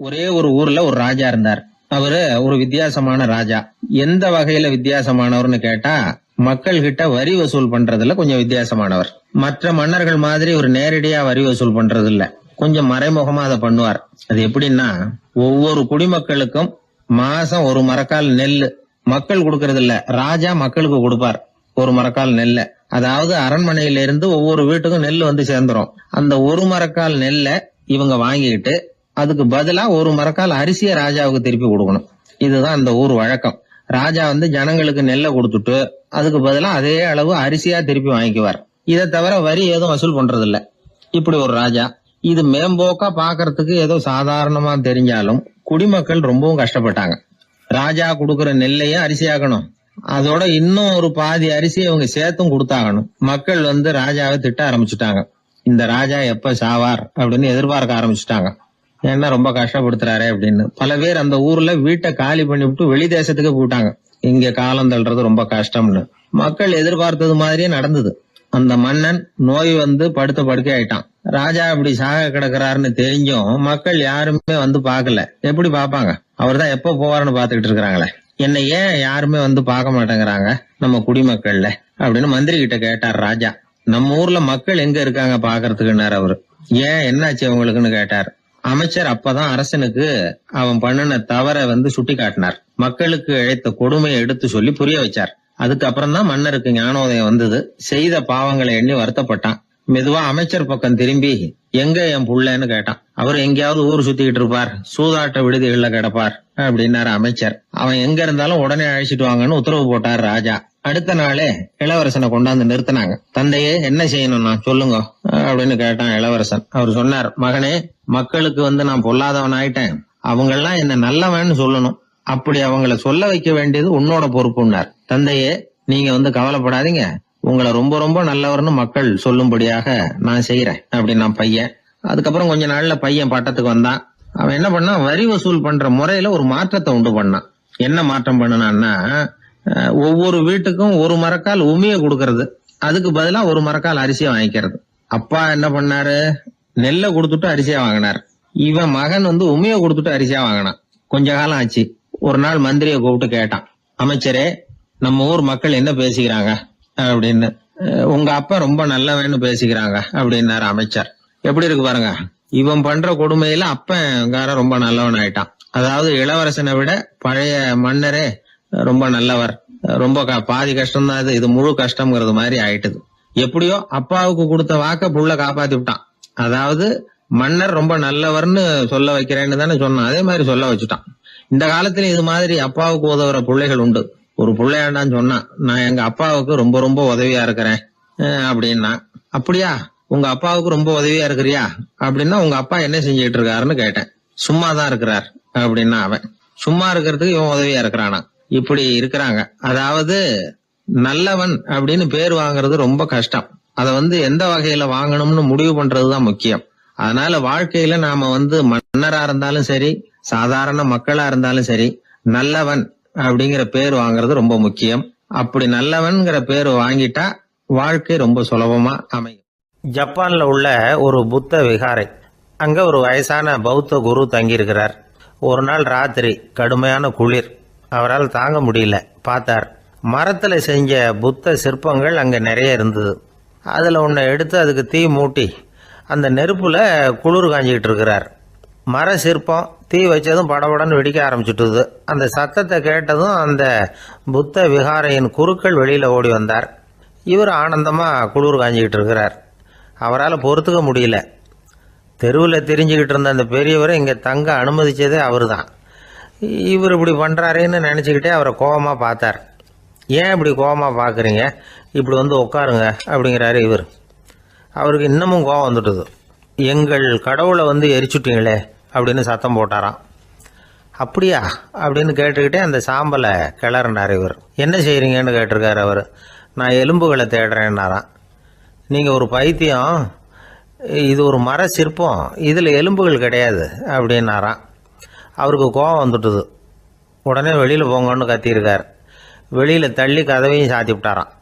ஒரே ஒரு ஊர்ல ஒரு ராஜா இருந்தார். அவரு ஒரு வித்தியாசமான ராஜா. எந்த வகையில வித்தியாசமானவர்னு கேட்டா, மக்கள் கிட்ட வரி வசூல் பண்றதுல கொஞ்சம் வித்தியாசமானவர். மற்ற மன்னர்கள் மாதிரி ஒரு நேரடியா வரி வசூல் பண்றது இல்ல, கொஞ்சம் மறைமுகமா அதை பண்ணுவார். அது எப்படின்னா, ஒவ்வொரு குடிமக்களுக்கும் மாசம் ஒரு மரக்கால் நெல்லு மக்கள் கொடுக்கறது இல்ல, ராஜா மக்களுக்கு கொடுப்பார். ஒரு மரக்கால் நெல்ல, அதாவது அரண்மனையில இருந்து ஒவ்வொரு வீட்டுக்கும் நெல் வந்து சேர்ந்துரும். அந்த ஒரு மரக்கால் நெல்ல இவங்க வாங்கிக்கிட்டு அதுக்கு பதிலா ஒரு மரக்கால் அரிசியை ராஜாவுக்கு திருப்பி கொடுக்கணும். இதுதான் அந்த ஊர் வழக்கம். ராஜா வந்து ஜனங்களுக்கு நெல்லை கொடுத்துட்டு அதுக்கு பதிலா அதே அளவு அரிசியா திருப்பி வாங்கிக்குவார். இதை தவிர வரி ஏதும் வசூல் பண்றது இல்ல. இப்படி ஒரு ராஜா. இது மேம்போக்கா பாக்குறதுக்கு ஏதோ சாதாரணமா தெரிஞ்சாலும் குடிமக்கள் ரொம்பவும் கஷ்டப்பட்டாங்க. ராஜா கொடுக்கற நெல்லையும் அரிசியாக்கணும், அதோட இன்னும் ஒரு பாதி அரிசியை அவங்க சேர்த்தும் கொடுத்தாகணும். மக்கள் வந்து ராஜாவை திட்ட ஆரம்பிச்சுட்டாங்க. இந்த ராஜா எப்ப சாவார் அப்படின்னு எதிர்பார்க்க ஆரம்பிச்சுட்டாங்க. ஏன்னா ரொம்ப கஷ்டப்படுத்துறாரு அப்படின்னு. பல பேர் அந்த ஊர்ல வீட்டை காலி பண்ணிவிட்டு வெளி தேசத்துக்கு போயிட்டாங்க. இங்க காலம் தள்ளுறது ரொம்ப கஷ்டம்னு. மக்கள் எதிர்பார்த்தது மாதிரியே நடந்தது. அந்த மன்னன் நோய் வந்து படுத்த படுக்கை ஆயிட்டான். ராஜா இப்படி சாக கிடக்குறாருன்னு தெரிஞ்சும் மக்கள் யாருமே வந்து பாக்கல. எப்படி பாப்பாங்க? அவர் தான் எப்ப போவாருன்னு பாத்துக்கிட்டு இருக்கிறாங்களே. என்ன ஏன் யாருமே வந்து பார்க்க மாட்டேங்கிறாங்க நம்ம குடிமக்கள்ல அப்படின்னு மந்திரி கிட்ட கேட்டார் ராஜா. நம்ம ஊர்ல மக்கள் எங்க இருக்காங்க பாக்குறதுக்குன்னாரு அவரு. ஏன் என்னாச்சு அவங்களுக்குன்னு கேட்டார். அமைச்சர் அப்பதான் அரசனுக்கு அவன் பண்ணின தவற வந்து சுட்டி காட்டினார். மக்களுக்கு இழைத்த கொடுமையை எடுத்து சொல்லி புரிய வச்சார். அதுக்கப்புறம் தான் மன்னருக்கு ஞானோதயம் வந்தது. செய்த பாவங்களை எண்ணி வருத்தப்பட்டான். மெதுவா அமைச்சர் பக்கம் திரும்பி, எங்க என் புள்ளன்னு கேட்டான். அவர் எங்கேயாவது ஊர் சுத்திக்கிட்டு இருப்பார், சூதாட்ட விடுதிகள்ல கிடப்பார் அப்படின்னாரு அமைச்சர். அவன் எங்க இருந்தாலும் உடனே அழைச்சிட்டு வாங்கன்னு உத்தரவு போட்டார் ராஜா. அடுத்த நாளே இளவரசனை கொண்டாந்து நிறுத்தினாங்க. தந்தையே, என்ன செய்யணும்னா சொல்லுங்க அப்படின்னு கேட்டான் இளவரசன். அவர் சொன்னார், மகனே, மக்களுக்கு வந்து நான் பொல்லாதவன் ஆயிட்டேன், அவங்க எல்லாம் என்ன நல்லவன்னு சொல்லணும். அப்படி அவங்கள சொல்ல வைக்க வேண்டியது உன்னோட பொறுப்புன்னார். தந்தையே, நீங்க வந்து கவலைப்படாதீங்க, உங்களை ரொம்ப ரொம்ப நல்லவர்னு மக்கள் சொல்லும்படியாக நான் செய்யறேன் அப்படின்னா பையன். அதுக்கப்புறம் கொஞ்ச நாள்ல பையன் பட்டத்துக்கு வந்தான். அவன் என்ன பண்ணான், வரி வசூல் பண்ற முறையில ஒரு மாற்றத்தை உண்டு பண்ணான். என்ன மாற்றம் பண்ணனான்னா, ஒவ்வொரு வீட்டுக்கும் ஒரு மரக்கால் உமிய கொடுக்கறது, அதுக்கு பதிலா ஒரு மரக்கால் அரிசியை வாங்கிக்கிறது. அப்பா என்ன பண்ணாரு, நெல்லை கொடுத்துட்டு அரிசியா வாங்கினார். இவன் மகன் வந்து உமிய கொடுத்துட்டு அரிசியா வாங்கினான். கொஞ்ச காலம் ஆச்சு. ஒரு நாள் மந்திரியை கூப்பிட்டு கேட்டான், அமைச்சரே, நம்ம ஊர் மக்கள் என்ன பேசிக்கிறாங்க அப்படின்னு. உங்க அப்பா ரொம்ப நல்லவன்னு பேசிக்கிறாங்க அப்படின்னாரு அமைச்சர். எப்படி இருக்கு பாருங்க, இவன் பண்ற கொடுமையில அப்பங்கார ரொம்ப நல்லவன் ஆயிட்டான். அதாவது இளவரசனை விட பழைய மன்னரே ரொம்ப நல்லவர், ரொம்ப பாதி கஷ்டம் தான் இது முழு கஷ்டம்ங்கிறது மாதிரி ஆயிட்டுது. எப்படியோ அப்பாவுக்கு கொடுத்த வாக்க புள்ள காப்பாத்தி விட்டான். அதாவது மன்னர் ரொம்ப நல்லவர்னு சொல்ல வைக்கிறேன்னு தானே சொன்னான், அதே மாதிரி சொல்ல வச்சுட்டான். இந்த காலத்துல இது மாதிரி அப்பாவுக்கு உதவுற பிள்ளைகள் உண்டு. ஒரு பிள்ளையாண்டான்னு சொன்னான், நான் எங்க அப்பாவுக்கு ரொம்ப ரொம்ப உதவியா இருக்கிறேன் அப்படின்னா. அப்படியா, உங்க அப்பாவுக்கு ரொம்ப உதவியா இருக்கிறியா அப்படின்னா, உங்க அப்பா என்ன செஞ்சுட்டு இருக்காருன்னு கேட்டேன். சும்மாதான் இருக்கிறார் அப்படின்னா அவன். சும்மா இருக்கிறதுக்கு இவன் உதவியா இருக்கிறானா? இப்படி இருக்கிறாங்க. அதாவது நல்லவன் அப்படின்னு பேர் வாங்குறது ரொம்ப கஷ்டம். அத வந்து எந்த வகையில வாங்கணும்னு முடிவு பண்றதுதான் முக்கியம். அதனால வாழ்க்கையில நாம வந்து மன்னரா இருந்தாலும் சரி, சாதாரண மக்களா இருந்தாலும் சரி, நல்லவன் அப்படிங்கிற பேர் வாங்குறது ரொம்ப முக்கியம். அப்படி நல்லவன்கிற பேர் வாங்கிட்டா வாழ்க்கை ரொம்ப சுலபமா அமையும். ஜப்பான்ல உள்ள ஒரு புத்த விகாரை, அங்க ஒரு வயசான பௌத்த குரு தங்கியிருக்கிறார். ஒரு நாள் ராத்திரி கடுமையான குளிர், அவரால் தாங்க முடியல. பார்த்தார், மரத்துல செஞ்ச புத்த சிற்பங்கள் அங்க நிறைய இருந்தது. அதுல ஒன்றை எடுத்து அதுக்கு தீ மூட்டி அந்த நெருப்புல குளிர் காஞ்சிக்கிட்டு இருக்கிறார். மர சிற்பம் தீ வச்சதும் படபடன்னு வெடிக்க ஆரம்பிச்சுட்டுது. அந்த சத்தத்தை கேட்டதும் அந்த புத்த விகாரையின் குருக்கள் வெளியில ஓடி வந்தார். இவர் ஆனந்தமா குளிர் காஞ்சிக்கிட்டு இருக்கிறார். அவரால் பொறுத்துக்க முடியல. தெருவில் தெரிஞ்சுக்கிட்டு இருந்த அந்த பெரியவரை இங்க தங்க அனுமதிச்சதே அவரு தான். இவர் இப்படி பண்றாருன்னு நினைச்சுக்கிட்டே அவரை கோபமா பார்த்தார். ஏன் இப்படி கோபமா பாக்குறீங்க, இப்படி வந்து உட்காருங்க அப்படிங்கிறாரு இவர். அவருக்கு இன்னமும் கோபம் வந்துட்டுது. எங்கள் கடவுளை வந்து எரிச்சுட்டீங்களே அப்படின்னு சத்தம் போட்டாராம். அப்படியா அப்படின்னு கேட்டுக்கிட்டே அந்த சாம்பலை கிளறினார் இவர். என்ன செய்யறீங்கன்னு கேட்டிருக்காரு அவர். நான் எலும்புகளை தேடுறேன்னாராம். நீங்க ஒரு பைத்தியம், இது ஒரு மர சிற்பம், இதுல எலும்புகள் கிடையாது அப்படின்னாராம். அவருக்கு கோபம் வந்துட்டுது. உடனே வெளியில போங்கன்னு கத்தியிருக்கார். வெளியில தள்ளி கதவையும் சாத்தி விட்டாராம்.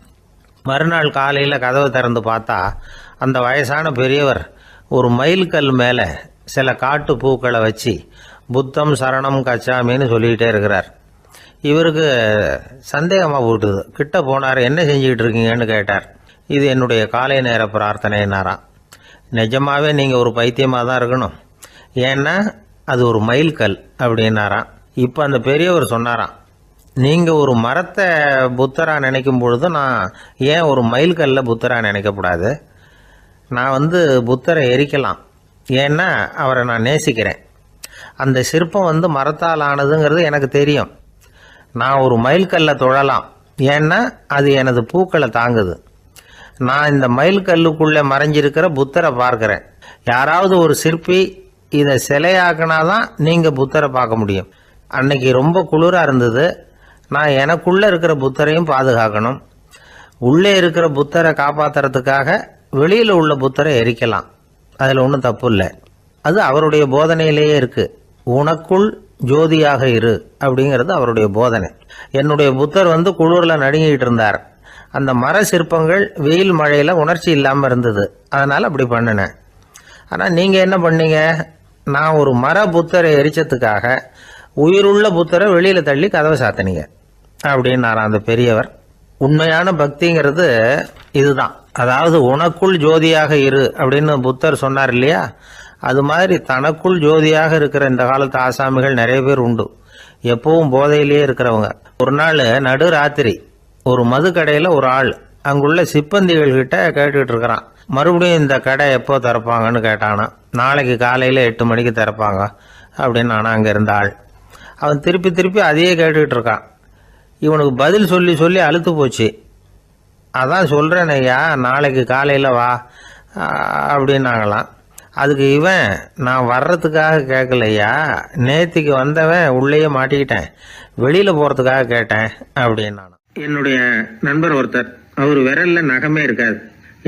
மறுநாள் காலையில கதவை திறந்து பார்த்தா அந்த வயசான பெரியவர் ஒரு மயில்கல் மேல சில காட்டு பூக்களை வச்சு புத்தம் சரணம் கச்சாமின்னு சொல்லிக்கிட்டே இருக்கிறார். இவருக்கு சந்தேகமாக போட்டுது. கிட்ட போனார். என்ன செஞ்சுக்கிட்டு இருக்கீங்கன்னு கேட்டார். இது என்னுடைய காலை நேர பிரார்த்தனைனாராம். நிஜமாவே நீங்கள் ஒரு பைத்தியமாக தான் இருக்கணும், ஏன்னா அது ஒரு மைல்கல் அப்படின்னாராம். இப்போ அந்த பெரியவர் சொன்னாராம், நீங்கள் ஒரு மரத்தை புத்தராக நினைக்கும் பொழுது நான் ஏன் ஒரு மைல்கல்ல புத்தராக நினைக்கக்கூடாது? நான் புத்தரை எரிக்கலாம், ஏன்னா அவரை நான் நேசிக்கிறேன். அந்த சிற்பம் மரத்தால் ஆனதுங்கிறது எனக்கு தெரியும். நான் ஒரு மைல்கல்ல தொழலாம், ஏன்னா அது எனது பூக்களை தாங்குது. நான் இந்த மைல்கல்லுக்குள்ளே மறைஞ்சிருக்கிற புத்தரை பார்க்கிறேன். யாராவது ஒரு சிற்பி இதை சிலையாக்கினாதான் நீங்கள் புத்தரை பார்க்க முடியும். அன்னைக்கு ரொம்ப குளிராக இருந்தது. நான் எனக்குள்ளே இருக்கிற புத்தரையும் பாதுகாக்கணும். உள்ளே இருக்கிற புத்தரை காப்பாற்றுறதுக்காக வெளியில் உள்ள புத்தரை எரிக்கலாம், அதில் ஒன்றும் தப்பு இல்லை. அது அவருடைய போதனையிலேயே இருக்குது. உனக்குள் ஜோதியாக இரு அப்படிங்கிறது அவருடைய போதனை. என்னுடைய புத்தர் குளிரில் நடுங்கிட்டு இருந்தார். அந்த மர சிற்பங்கள் வெயில் மழையில் உணர்ச்சி இல்லாமல் இருந்தது, அதனால் அப்படி பண்ணினேன். ஆனால் நீங்கள் என்ன பண்ணீங்க? நான் ஒரு மர புத்தரை எரிச்சதுக்காக உயிருள்ள புத்தரை வெளியில் தள்ளி கதவை சாத்தினீங்க அப்படின்னாராம் அந்த பெரியவர். உண்மையான பக்திங்கிறது இதுதான். அதாவது உனக்குள் ஜோதியாக இரு அப்படின்னு புத்தர் சொன்னார் இல்லையா, அது மாதிரி தனக்குள் ஜோதியாக இருக்கிற இந்த காலத்து ஆசாமிகள் நிறைய பேர் உண்டு. எப்பவும் போதையிலேயே இருக்கிறவங்க. ஒரு நாள் நடு ராத்திரி ஒரு மது கடையில் ஒரு ஆள் அங்குள்ள சிப்பந்திகள் கிட்ட கேட்டுக்கிட்டு இருக்கிறான். மறுபடியும் இந்த கடை எப்போ திறப்பாங்கன்னு கேட்டானா. நாளைக்கு காலையில் 8 மணிக்கு திறப்பாங்க அப்படின்னு நானா அங்கே இருந்த ஆள். அவன் திருப்பி திருப்பி அதையே கேட்டுக்கிட்டு இருக்கான். இவனுக்கு பதில் சொல்லி சொல்லி அழுத்து போச்சு. அதான் சொல்கிறேன் ஐயா, நாளைக்கு காலையில் வா அப்படின்னாங்களாம். அதுக்கு இவன், நான் வர்றதுக்காக கேட்கலையா, நேத்திக்கு வந்தவன் உள்ளேயே மாட்டிக்கிட்டேன், வெளியில் போகிறதுக்காக கேட்டேன் அப்படின்னான். என்னுடைய நண்பர் ஒருத்தர், அவர் விரல்ல நகமே இருக்காது.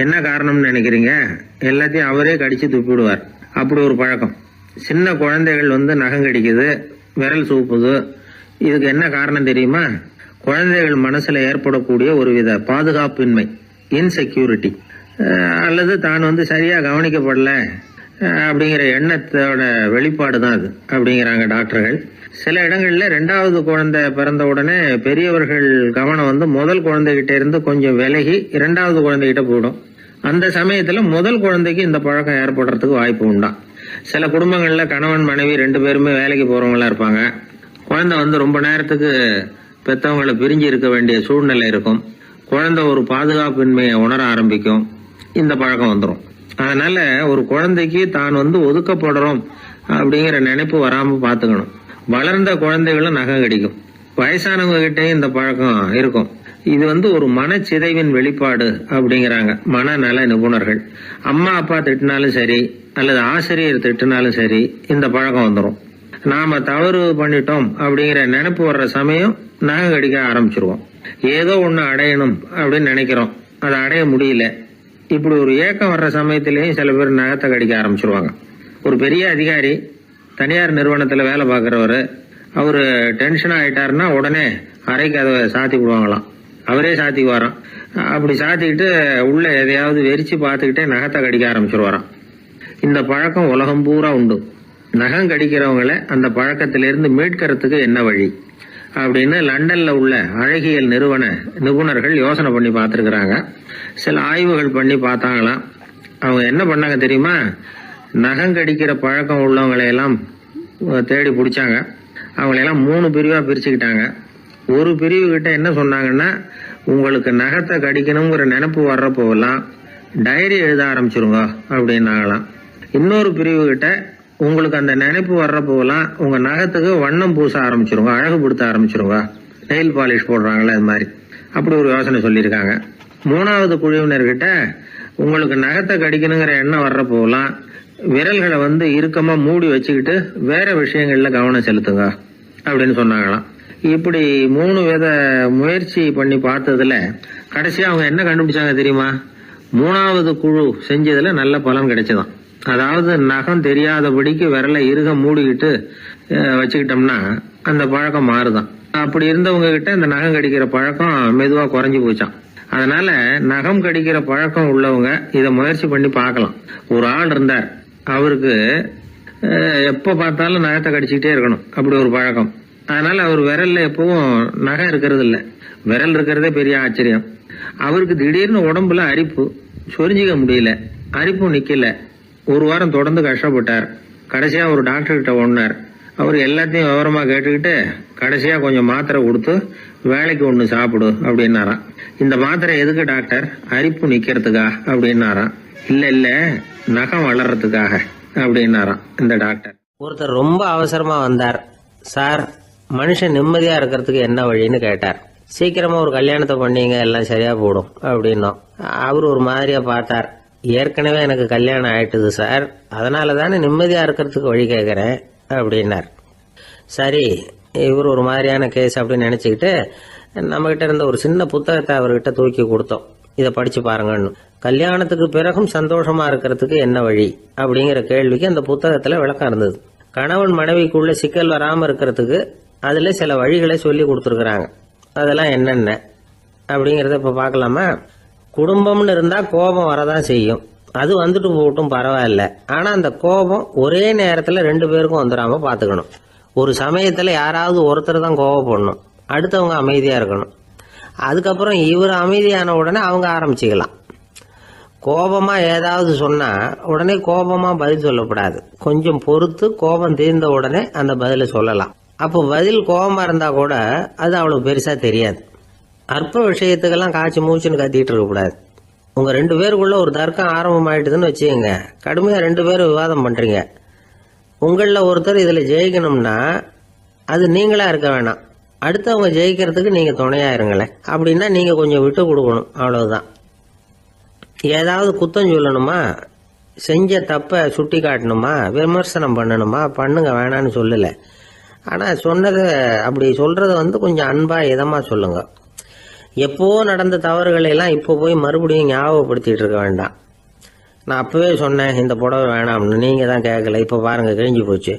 என்ன காரணம்னு நினைக்கிறீங்க? எல்லாத்தையும் அவரே கடிச்சு துப்பிடுவார். அப்படி ஒரு பழக்கம். சின்ன குழந்தைகள் நகம் கடிக்குது, விரல் சூப்புது. இதுக்கு என்ன காரணம் தெரியுமா? குழந்தைகள் மனசுல ஏற்படக்கூடிய ஒருவித பாதுகாப்பின்மை, இன்செக்யூரிட்டி, அல்லது தான் சரியா கவனிக்கப்படல அப்படிங்கிற எண்ணத்தோட வெளிப்பாடு தான் அது அப்படிங்கிறாங்க டாக்டர்கள். சில இடங்கள்ல 2வது குழந்தை பிறந்த உடனே பெரியவர்கள் கவனம் முதல் குழந்தைகிட்ட இருந்து கொஞ்சம் விலகி 2வது குழந்தைகிட்ட போயிடும். அந்த சமயத்துல முதல் குழந்தைக்கு இந்த பழக்கம் ஏற்படுறதுக்கு வாய்ப்பு உண்டாம். சில குடும்பங்கள்ல கணவன் மனைவி 2 பேருமே வேலைக்கு போறவங்களா இருப்பாங்க. குழந்தை ரொம்ப நேரத்துக்கு பெற்றவங்களை பிரிஞ்சு இருக்க வேண்டிய சூழ்நிலை இருக்கும். குழந்தை ஒரு பாதுகாப்பின்மையை உணர ஆரம்பிக்கும். இந்த பழக்கம் வந்துடும். அதனால ஒரு குழந்தைக்கு தான் ஒதுக்கப்படுறோம் அப்படிங்கிற நினைப்பு வராம பாத்துக்கணும். வளர்ந்த குழந்தைகளும் நகம் கடிக்கும். வயசானவங்க கிட்டையும் இந்த பழக்கம் இருக்கும். இது ஒரு மனச்சிதைவின் வெளிப்பாடு அப்படிங்கிறாங்க மனநல நிபுணர்கள். அம்மா அப்பா திட்டினாலும் சரி, அல்லது ஆசிரியர் திட்டினாலும் சரி, இந்த பழக்கம் வந்துடும். நாம தவறு பண்ணிட்டோம் அப்படிங்கிற நினைப்பு வர்ற சமயம் நகம் கடிக்க ஆரம்பிச்சிருவோம். ஏதோ ஒண்ணு அடையணும் அப்படின்னு நினைக்கிறோம், அதை அடைய முடியல. இப்படி ஒரு ஏக்கம் வர்ற சமயத்திலேயும் சில பேர் நகத்தை கடிக்க ஆரம்பிச்சிருவாங்க. ஒரு பெரிய அதிகாரி, தனியார் நிறுவனத்துல வேலை பார்க்கிறவரு, அவரு டென்ஷன் ஆயிட்டாருன்னா உடனே அறைக்கு அதை சாத்தி விடுவாங்களாம். அவரே சாத்திக்குவாராம். அப்படி சாத்திக்கிட்டு உள்ள எதையாவது வெறிச்சு பார்த்துக்கிட்டே நகத்தை கடிக்க ஆரம்பிச்சிருவாராம். இந்த பழக்கம் உலகம் பூரா உண்டு. நகம் கடிக்கிறவங்களை அந்த பழக்கத்திலிருந்து மீட்கிறதுக்கு என்ன வழி அப்படின்னு லண்டன்ல உள்ள அழகியல் நிறுவன நிபுணர்கள் யோசனை பண்ணி பார்த்துருக்குறாங்க. சில ஆய்வுகள் பண்ணி பார்த்தாங்களாம். அவங்க என்ன பண்ணாங்க தெரியுமா? நகம் கடிக்கிற பழக்கம் உள்ளவங்களையெல்லாம் தேடி பிடிச்சாங்க. அவங்களையெல்லாம் 3 பிரிவா பிரிச்சுக்கிட்டாங்க. ஒரு பிரிவு கிட்ட என்ன சொன்னாங்கன்னா, உங்களுக்கு நகத்தை கடிக்கணுங்கிற நினைப்பு வர்றப்போலாம் டைரி எழுத ஆரம்பிச்சிருங்க அப்படின்னாங்களாம். இன்னொரு பிரிவு கிட்ட, உங்களுக்கு அந்த நினைப்பு வர்றப்போலாம் உங்க நகத்துக்கு வண்ணம் பூச ஆரம்பிச்சிருங்க, அழகுபடுத்த ஆரம்பிச்சிருங்க, நெயில் பாலிஷ் போடுறாங்களே அது மாதிரி. அப்படி ஒரு யோசனை சொல்லியிருக்காங்க. 3வது குழுவினர்கிட்ட, உங்களுக்கு நகத்தை கடிக்கணுங்கிற எண்ணம் வர்றப்போலாம் விரல்களை இறுக்கமா மூடி வச்சுக்கிட்டு வேற விஷயங்கள்ல கவனம் செலுத்துங்க அப்படின்னு சொன்னாங்களாம். இப்படி 3 வித முயற்சி பண்ணி பார்த்ததுல கடைசியா அவங்க என்ன கண்டுபிடிச்சாங்க தெரியுமா? 3வது குழு செஞ்சதுல நல்ல பலன் கிடைச்சதாம். அதாவது நகம் தெரியாதபடிக்கு விரலை இறுக மூடிக்கிட்டு வச்சுக்கிட்டோம்னா அந்த பழக்கம் மாறுதான். அப்படி இருந்தவங்க கிட்ட இந்த நகம் கடிக்கிற பழக்கம் மெதுவா குறைஞ்சு போச்சான். அதனால நகம் கடிக்கிற பழக்கம் உள்ளவங்க இதை முயற்சி பண்ணி பார்க்கலாம். ஒரு ஆள் இருந்தார், அவருக்கு எப்ப பார்த்தாலும் நகத்தை கடிச்சுக்கிட்டே இருக்கணும், அப்படி ஒரு பழக்கம். அதனால அவர் விரல்ல எப்பவும் நகை இருக்கிறது இல்ல, விரல் இருக்கிறதே பெரிய ஆச்சரியம். அவருக்கு திடீர்னு உடம்புல அரிப்பு, சொரிஞ்சிக்க முடியல, அரிப்பும் நிக்கல. ஒரு வாரம் தொடர்ந்து கஷ்டப்பட்டார். கடைசியா ஒரு டாக்டர் கிட்ட ஓடினார். அவர் எல்லாத்தையும் விவரமா கேட்டுக்கிட்டு கடைசியா கொஞ்சம் மாத்திரை கொடுத்து வேலைக்கு ஒண்ணு சாப்பிடு அப்படின்னாராம். இந்த மாத்திரை எதுக்கு டாக்டர்? அரிப்பு நிக்கிறதுக்கா அப்படின்னாராம். இல்ல நகம் வளர்றதுக்காக அப்படின்னாராம் இந்த டாக்டர். ஒருத்தர் ரொம்ப அவசரமா வந்தார். சார், மனுஷன் நிம்மதியா இருக்கிறதுக்கு என்ன வழின்னு கேட்டார். சீக்கிரமா ஒரு கல்யாணத்தை பண்ணீங்க, எல்லாம் சரியா போடும் அப்படின்னோம். அவர் ஒரு மாதிரியா பார்த்தார். ஏற்கனவே எனக்கு கல்யாணம் ஆயிட்டுது சார், அதனால தானே நிம்மதியா இருக்கிறதுக்கு வழி கேட்கறேன் அப்படின்னார். சரி, இவர் ஒரு மாதிரியான கேஸ் அப்படின்னு நினைச்சுக்கிட்டு நம்மகிட்ட இருந்த ஒரு சின்ன புத்தகத்தை அவர்கிட்ட தூக்கி கொடுத்தோம். இதை படிச்சு பாருங்கன்னு. கல்யாணத்துக்கு பிறகும் சந்தோஷமா இருக்கிறதுக்கு என்ன வழி அப்படிங்கிற கேள்விக்கு அந்த புத்தகத்துல விளக்கம் இருந்தது. கணவன் மனைவிக்குள்ள சிக்கல் வராம இருக்கிறதுக்கு அதுல சில வழிகளை சொல்லி கொடுத்துருக்குறாங்க. அதெல்லாம் என்னென்ன அப்படிங்கறத இப்ப பார்க்கலாமா? குடும்பம்னு இருந்தா கோபம் வரதான் செய்யும், அது வந்துட்டு போகட்டும், பரவாயில்ல. ஆனா அந்த கோபம் ஒரே நேரத்துல 2 பேருக்கும் வந்துடாம பாத்துக்கணும். ஒரு சமயத்துல யாராவது ஒருத்தர் தான் கோபப்படணும், அடுத்தவங்க அமைதியா இருக்கணும். அதுக்கப்புறம் இவர் அமைதியான உடனே அவங்க ஆரம்பிச்சுக்கலாம். கோபமா ஏதாவது சொன்னா உடனே கோபமா பதில் சொல்லக்கூடாது. கொஞ்சம் பொறுத்து கோபம் தீர்ந்த உடனே அந்த பதில சொல்லலாம். அப்போ பதில் கோபமா இருந்தா கூட அது அவ்வளவு பெருசா தெரியாது. அற்ப விஷயத்துக்கெல்லாம் காய்ச்சி மூச்சுன்னு கத்திட்டு இருக்க கூடாது. உங்க 2 பேருக்குள்ள ஒரு தர்க்கம் ஆரம்பமாயிட்டுதுன்னு வச்சுக்கோங்க. கடுமையா 2 பேரும் விவாதம் பண்றீங்க. உங்கள ஒருத்தர் இதுல ஜெயிக்கணும்னா அது நீங்களா இருக்க வேணாம், அடுத்தவங்க ஜெயிக்கிறதுக்கு நீங்க துணையா இருங்களேன். அப்படின்னா நீங்க கொஞ்சம் விட்டு கொடுக்கணும், அவ்வளவுதான். ஏதாவது குத்தம் சொல்லணுமா, செஞ்ச தப்ப சுட்டி காட்டணுமா, விமர்சனம் பண்ணணுமா, பண்ணுங்க, வேணான்னு சொல்லல. ஆனா சொன்னதை அப்படி சொல்றத கொஞ்சம் அன்பா இதமா சொல்லுங்க. எப்போ நடந்த தவறுகளை எல்லாம் இப்போ போய் மறுபடியும் ஞாபகப்படுத்திட்டு இருக்க வேண்டாம். நான் அப்பவே சொன்னேன் இந்த புடவை வேணாம்னு, நீங்க தான் கேட்கல, இப்போ பாருங்க கிழிஞ்சு போச்சு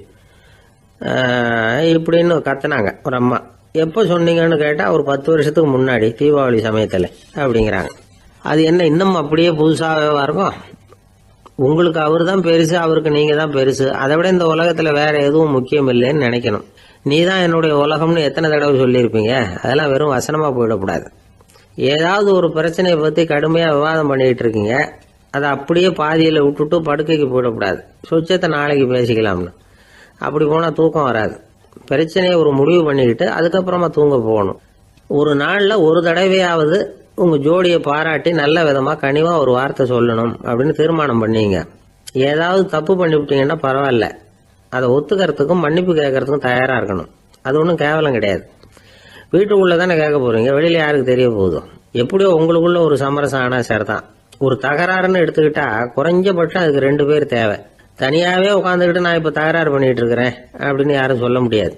இப்படின்னு கத்துனாங்க ஒரு அம்மா. எப்போ சொன்னீங்கன்னு கேட்டா ஒரு 10 வருஷத்துக்கு முன்னாடி தீபாவளி சமயத்துல அப்படிங்கிறாங்க. அது என்ன இன்னும் அப்படியே புதுசாகவே இருக்கும்? உங்களுக்கு அவர் தான் பெருசு, அவருக்கு நீங்க தான் பெருசு. அதை விட இந்த உலகத்துல வேற எதுவும் முக்கியம் இல்லைன்னு நினைக்கணும். நீ தான் என்னுடைய உலகம்னு எத்தனை தடவை சொல்லியிருப்பீங்க? அதெல்லாம் வெறும் வசனமா போயிடக்கூடாது. ஏதாவது ஒரு பிரச்சனையை பத்தி கடுமையா விவாதம் பண்ணிட்டு இருக்கீங்க, அதை அப்படியே பாதியில விட்டுட்டு படுக்கைக்கு போயிடக்கூடாது. சொச்சத்தை நாளைக்கு பேசிக்கலாம்னு. அப்படி போனா தூக்கம் வராது. பிரச்சனையை ஒரு முடிவு பண்ணிக்கிட்டு அதுக்கப்புறமா தூங்க போகணும். ஒரு நாள்ல ஒரு தடவையாவது உங்க ஜோடியை பாராட்டி நல்ல விதமா கனிவா ஒரு வார்த்தை சொல்லணும் அப்படின்னு தீர்மானம் பண்ணீங்க. ஏதாவது தப்பு பண்ணிவிட்டீங்கன்னா பரவாயில்ல, அதை ஒத்துக்கிறதுக்கும் மன்னிப்பு கேட்கறதுக்கும் தயாரா இருக்கணும். அது ஒன்றும் கேவலம் கிடையாது. வீட்டுக்குள்ள தானே கேட்க போறீங்க, வெளியில யாருக்கு தெரிய போகுதோ? எப்படியோ உங்களுக்குள்ள ஒரு சமரசம் ஆனா சரிதான். ஒரு தகராறுன்னு எடுத்துக்கிட்டா குறைஞ்சபட்சம் அதுக்கு 2 பேர் தேவை. தனியாவே உட்காந்துக்கிட்டு நான் இப்ப தகராறு பண்ணிட்டு இருக்கிறேன் அப்படின்னு யாரும் சொல்ல முடியாது.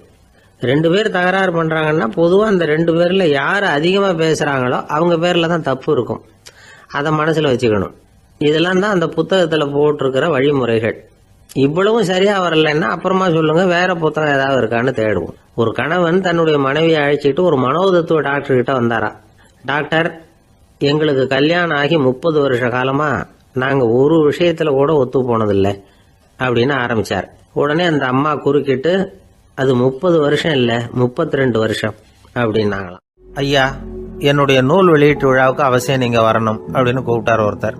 2 பேர் தகராறு பண்றாங்கன்னா பொதுவா அந்த 2 பேர்ல யாரு அதிகமா பேசுறாங்களோ அவங்க பேர்ல தான் தப்பு இருக்கும். அதை மனசுல வச்சுக்கணும். இதெல்லாம் தான் அந்த புத்தகத்துல போட்டிருக்கிற வழிமுறைகள். இவ்வளவும் சரியா வரலன்னா அப்புறமா சொல்லுங்க, வேற புத்தகம் ஏதாவது இருக்கான்னு தேடுவோம். ஒரு கணவன் தன்னுடைய மனைவியை அழைச்சிட்டு ஒரு மனோதத்துவ டாக்டர் கிட்ட வந்தாரா. டாக்டர், எங்களுக்கு கல்யாணம் ஆகி 30 வருஷ காலமா நாங்க ஒரு விஷயத்துல கூட ஒத்து போனதில்லை அப்படின்னு ஆரம்பிச்சார். உடனே அந்த அம்மா குறுக்கிட்டு, அது 30 வருஷம் இல்ல 32 வருஷம் அப்படின்னாங்களாம். ஐயா, என்னுடைய நூல் வெளியீட்டு விழாவுக்கு அவசியம் நீங்க வரணும் அப்படின்னு கூப்பிட்டார் ஒருத்தர்.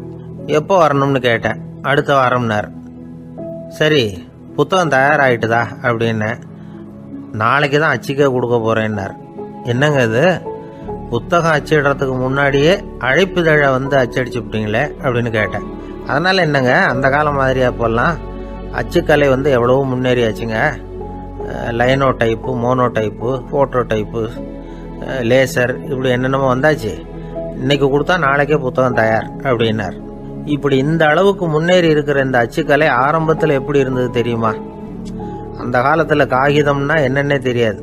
எப்போ வரணும்னு கேட்டேன். அடுத்த வாரம்னார். சரி, புத்தகம் தயாராகிட்டுதா அப்படின்னு. நாளைக்கு தான் அச்சிக்க கொடுக்க போறேன்னார். என்னங்க இது, புத்தகம் அச்சிடுறதுக்கு முன்னாடியே அழைப்பிதழை அச்சடிச்சுட்டீங்களே அப்படின்னு கேட்டேன். அதனால என்னங்க, அந்த காலம் மாதிரி அப்போல்லாம் அச்சுக்கலை எவ்வளவோ முன்னேறியாச்சுங்க. Linotype, monotype, phototype, laser, இப்படி என்னென்னமோ வந்தாச்சு. இன்னைக்கு கொடுத்தா நாளைக்கே புத்தகம் தயார் அப்படின்னார். இப்படி இந்த அளவுக்கு முன்னேறி இருக்கிற இந்த அச்சுக்கலை ஆரம்பத்தில் எப்படி இருந்தது தெரியுமா? அந்த காலத்துல காகிதம்னா என்னன்னே தெரியாது.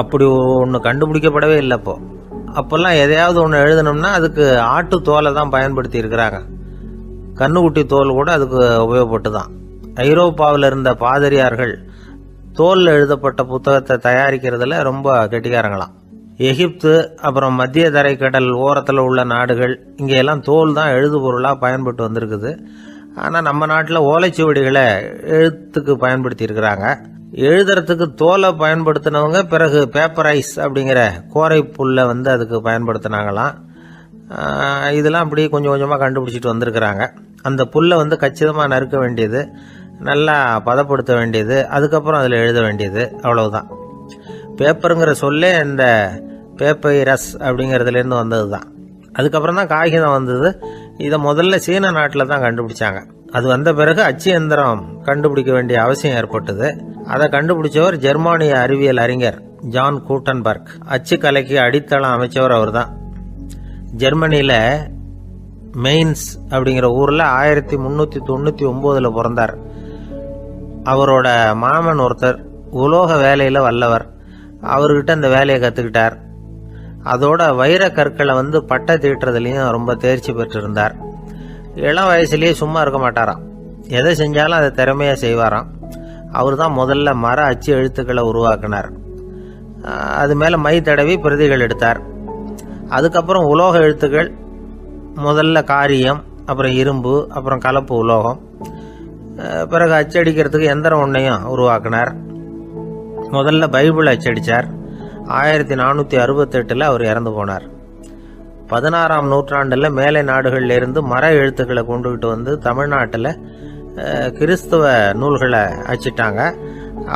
அப்படி ஒன்று கண்டுபிடிக்கப்படவே இல்லை. அப்பெல்லாம் எதையாவது ஒன்று எழுதணும்னா அதுக்கு ஆட்டு தோலை தான் பயன்படுத்தி இருக்கிறாங்க. கண்ணுக்குட்டி தோல் கூட அதுக்கு உபயோகப்பட்டு தான். ஐரோப்பாவில் இருந்த பாதிரியார்கள் தோல்ல எழுதப்பட்ட புத்தகத்தை தயாரிக்கிறதுல ரொம்ப கெட்டிக்காரங்களாம். எகிப்து, அப்புறம் மத்திய தரைக்கடல் ஓரத்தில் உள்ள நாடுகள், இங்கெல்லாம் தோல் தான் எழுது பொருளாக பயன்பட்டு வந்திருக்குது. ஆனால் நம்ம நாட்டில் ஓலைச்சுவடிகளை எழுத்துக்கு பயன்படுத்தி இருக்கிறாங்க. எழுதுறதுக்கு தோலை பயன்படுத்தினவங்க பிறகு பேப்பரைஸ் அப்படிங்கிற கோரை புல்லை வந்து அதுக்கு பயன்படுத்தினாங்களாம். இதெல்லாம் அப்படி கொஞ்சம் கொஞ்சமாக கண்டுபிடிச்சிட்டு வந்திருக்கிறாங்க. அந்த புல்லை வந்து கச்சிதமாக நறுக்க வேண்டியது, நல்லா பதப்படுத்த வேண்டியது, அதுக்கப்புறம் அதில் எழுத வேண்டியது, அவ்வளவுதான். பேப்பருங்கிற சொல்லே இந்த பேப்பைரஸ் அப்படிங்கிறதுலேருந்து வந்தது தான். அதுக்கப்புறம் தான் காகிதம் வந்தது. இதை முதல்ல சீன நாட்டில் தான் கண்டுபிடிச்சாங்க. அது வந்த பிறகு அச்சு எந்திரம் கண்டுபிடிக்க வேண்டிய அவசியம் ஏற்பட்டது. அதை கண்டுபிடிச்சவர் ஜெர்மானிய அறிவியல் அறிஞர் ஜான் கூட்டன்பர்க். அச்சு கலைக்கு அடித்தளம் அமைச்சவர் அவர் தான். ஜெர்மனியில் மெயின்ஸ் அப்படிங்கிற ஊரில் 1399 பிறந்தார். அவரோட மாமன் ஒருத்தர் உலோக வேலையில் வல்லவர். அவர்கிட்ட அந்த வேலையை கற்றுக்கிட்டார். அதோட வைர கற்களை வந்து பட்டை தீட்டுறதுலையும் ரொம்ப தேர்ச்சி பெற்றிருந்தார். இளம் வயசுலேயே சும்மா இருக்க மாட்டாராம். எதை செஞ்சாலும் அதை திறமையாக செய்வாராம். அவர் தான் முதல்ல மர அச்சு எழுத்துக்களை உருவாக்கினார். அது மேலே மை தடவி பிரதிகள் எடுத்தார். அதுக்கப்புறம் உலோக எழுத்துக்கள், முதல்ல காரியம், அப்புறம் இரும்பு, அப்புறம் கலப்பு உலோகம், பிறகு அச்சடிக்கிறதுக்கு எந்திரம் ஒன்றையும் உருவாக்கினார். முதல்ல பைபிள் அச்சடித்தார். 1468 அவர் இறந்து போனார். 16ஆம் நூற்றாண்டில் மேலை நாடுகளிலிருந்து மர எழுத்துக்களை கொண்டுகிட்டு வந்து தமிழ்நாட்டில் கிறிஸ்துவ நூல்களை அச்சிட்டாங்க.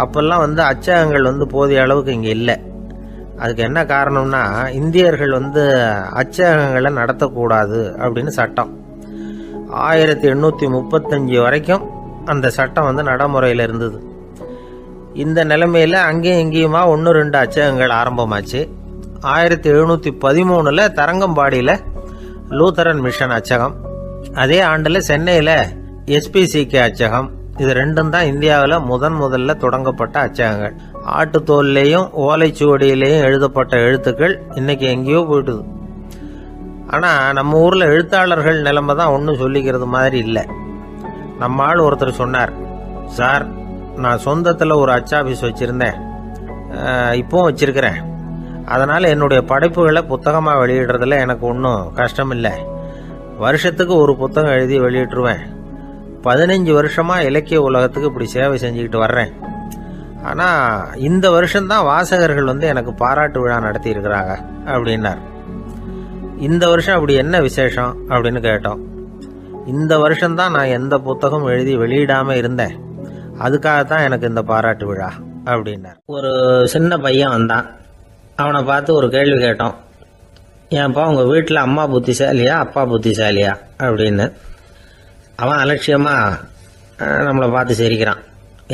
அப்போல்லாம் வந்து அச்சகங்கள் வந்து போதிய அளவுக்கு இங்கே இல்லை. அதுக்கு என்ன காரணம்னா, இந்தியர்கள் வந்து அச்சகங்களை நடத்தக்கூடாது அப்படின்னு சட்டம். 1835 வரைக்கும் அந்த சட்டம் வந்து நடைமுறையில் இருந்தது. இந்த நிலைமையில் அங்கேயும் இங்கேயுமா 1-2 அச்சகங்கள் ஆரம்பமாச்சு. 1713 தரங்கம்பாடியில் லூத்தரன் மிஷன் அச்சகம், அதே ஆண்டில் சென்னையில் எஸ்பிசிகே அச்சகம். இது ரெண்டும் தான் இந்தியாவில் முதல்ல தொடங்கப்பட்ட அச்சகங்கள். ஆட்டுத்தோல்லையும் ஓலைச்சுவடியிலையும் எழுதப்பட்ட எழுத்துக்கள் இன்னைக்கு எங்கேயோ போயிட்டுது. ஆனால் நம்ம ஊரில் எழுத்தாளர்கள் நிலைமை தான் ஒன்றும் சொல்லிக்கிறது மாதிரி இல்லை. நம்ம ஆள் ஒருத்தர் சொன்னார், சார் நான் சொந்தத்தில் ஒரு அச்சாபீஸ் வச்சுருந்தேன், இப்போவும் வச்சுருக்கிறேன். அதனால் என்னுடைய படைப்புகளை புத்தகமாக வெளியிடுறதுல எனக்கு ஒன்றும் கஷ்டம் இல்லை. வருஷத்துக்கு ஒரு புத்தகம் எழுதி வெளியிட்டுருவேன். 15 வருஷமாக இலக்கிய உலகத்துக்கு இப்படி சேவை செஞ்சுக்கிட்டு வர்றேன். ஆனால் இந்த வருஷம்தான் வாசகர்கள் வந்து எனக்கு பாராட்டு விழா நடத்தி இருக்கிறாங்க அப்படின்னார். இந்த வருஷம் அப்படி என்ன விசேஷம் அப்படின்னு கேட்டோம். இந்த வருஷம்தான் நான் எந்த புத்தகம் எழுதி வெளியிடாமல் இருந்தேன், அதுக்காகத்தான் எனக்கு இந்த பாராட்டு விழா அப்படின்னார். ஒரு சின்ன பையன் வந்தான். அவனை பார்த்து ஒரு கேள்வி கேட்டோம். ஏன்ப்பா உங்கள் வீட்டில் அம்மா புத்திசாலியா அப்பா புத்திசாலியா அப்படின்னு. அவன் அலட்சியமாக நம்மளை பார்த்து சிரிக்கிறான்.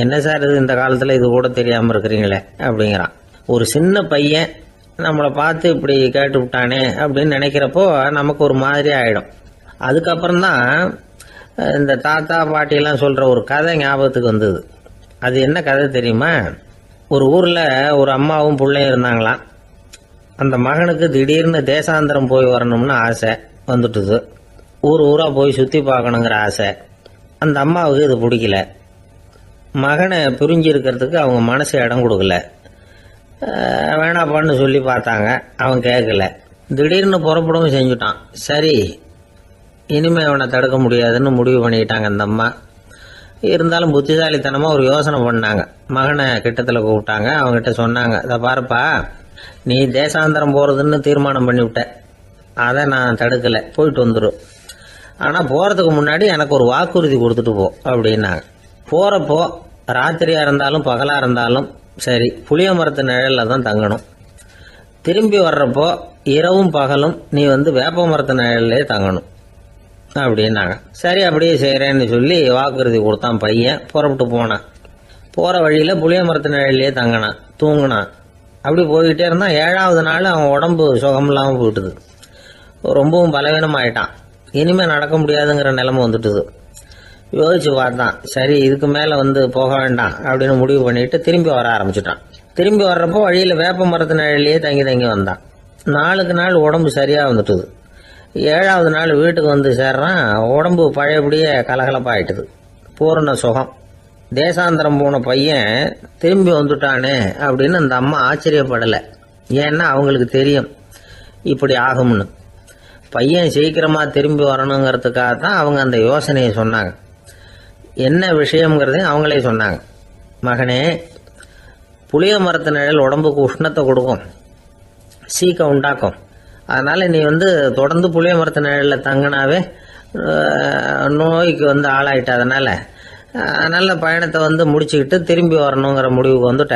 என்ன சார் இது, இந்த காலத்தில் இது கூட தெரியாமல் இருக்கிறீங்களே அப்படிங்கிறான். ஒரு சின்ன பையன் நம்மளை பார்த்து இப்படி கேட்டு விட்டானே அப்படின்னு நினைக்கிறப்போ நமக்கு ஒரு மாதிரி ஆகிடும். அதுக்கப்புறம்தான் இந்த தாத்தா பாட்டியெல்லாம் சொல்கிற ஒரு கதை ஞாபகத்துக்கு வந்தது. அது என்ன கதை தெரியுமா? ஒரு ஊரில் ஒரு அம்மாவும் பிள்ளையும் இருந்தாங்களாம். அந்த மகனுக்கு திடீர்னு தேசாந்திரம் போய் வரணும்னு ஆசை வந்துட்டுது. ஊராக போய் சுற்றி பார்க்கணுங்கிற ஆசை. அந்த அம்மாவுக்கு இது பிடிக்கல. மகனை பிரிஞ்சு இருக்கிறதுக்கு அவங்க மனசு இடம் கொடுக்கல. வேணாப்பான்னு சொல்லி பார்த்தாங்க, அவன் கேட்கல. திடீர்னு புறப்படவும் செஞ்சுட்டான். சரி, இனிமேல் அவனை தடுக்க முடியாதுன்னு முடிவு பண்ணிக்கிட்டாங்க அந்த அம்மா. இருந்தாலும் புத்திசாலித்தனமாக ஒரு யோசனை பண்ணாங்க. மகனை கிட்டத்தில் கூப்பிட்டாங்க. அவங்ககிட்ட சொன்னாங்க, இதை பாருப்பா, நீ தேசாந்தரம் போகிறதுன்னு தீர்மானம் பண்ணிவிட்ட, அதை நான் தடுக்கலை, போயிட்டு வந்துடும். ஆனால் போகிறதுக்கு முன்னாடி எனக்கு ஒரு வாக்குறுதி கொடுத்துட்டு போ அப்படின்னாங்க. போகிறப்போ ராத்திரியாக இருந்தாலும் பகலாக இருந்தாலும் சரி, புளிய மரத்து நிழலில் தான் தங்கணும். திரும்பி வர்றப்போ இரவும் பகலும் நீ வந்து வேப்ப மரத்து நிழல்லே தங்கணும் அப்படின்னாங்க. சரி, அப்படியே செய்கிறேன்னு சொல்லி வாக்குறுதி கொடுத்தான் பையன். புறப்பட்டு போனான். போகிற வழியில் புளிய மரத்து நிழல்லே தங்கினான், தூங்கினான். அப்படி போய்கிட்டே இருந்தான். 7ஆவது நாள் அவன் உடம்பு சுகமில்லாமல் போயிட்டுது. ரொம்பவும் பலவீனமாயிட்டான். இனிமேல் நடக்க முடியாதுங்கிற நிலைமை வந்துட்டுது. யோசிச்சு பார்த்தான். சரி, இதுக்கு மேலே வந்து போக வேண்டாம் அப்படின்னு முடிவு பண்ணிட்டு திரும்பி வர ஆரம்பிச்சுட்டான். திரும்பி வர்றப்போ வழியில் வேப்ப மரத்து நிழல்லையே தங்கி வந்தான். நாளுக்கு நாள் உடம்பு சரியாக வந்துட்டுது. 7ஆவது நாள் வீட்டுக்கு வந்து சேர்றான். உடம்பு பழையபடியே கலகலப்பாயிட்டுது. பூரண சுகம். தேசாந்திரம் போன பையன் திரும்பி வந்துட்டானே அப்படின்னு அந்த அம்மா ஆச்சரியப்படலை. ஏன்னா அவங்களுக்கு தெரியும் இப்படி ஆகும்னு. பையன் சீக்கிரமாக திரும்பி வரணுங்கிறதுக்காக தான் அவங்க அந்த யோசனையை சொன்னாங்க. என்ன விஷயம்ங்கிறதையும் அவங்களே சொன்னாங்க. மகனே, புளிய மரத்து நிழல் உடம்புக்கு உஷ்ணத்தை கொடுக்கும், சீக்கம் உண்டாக்கும். அதனால நீ தொடர்ந்து புளிய மரத்து நிழலில் தங்கினாவே நோய்க்கு ஆளாயிட்டதுனால நல்ல பயணத்தை முடிச்சுக்கிட்டு திரும்பி வரணுங்கிற முடிவுக்கு வந்துட்ட.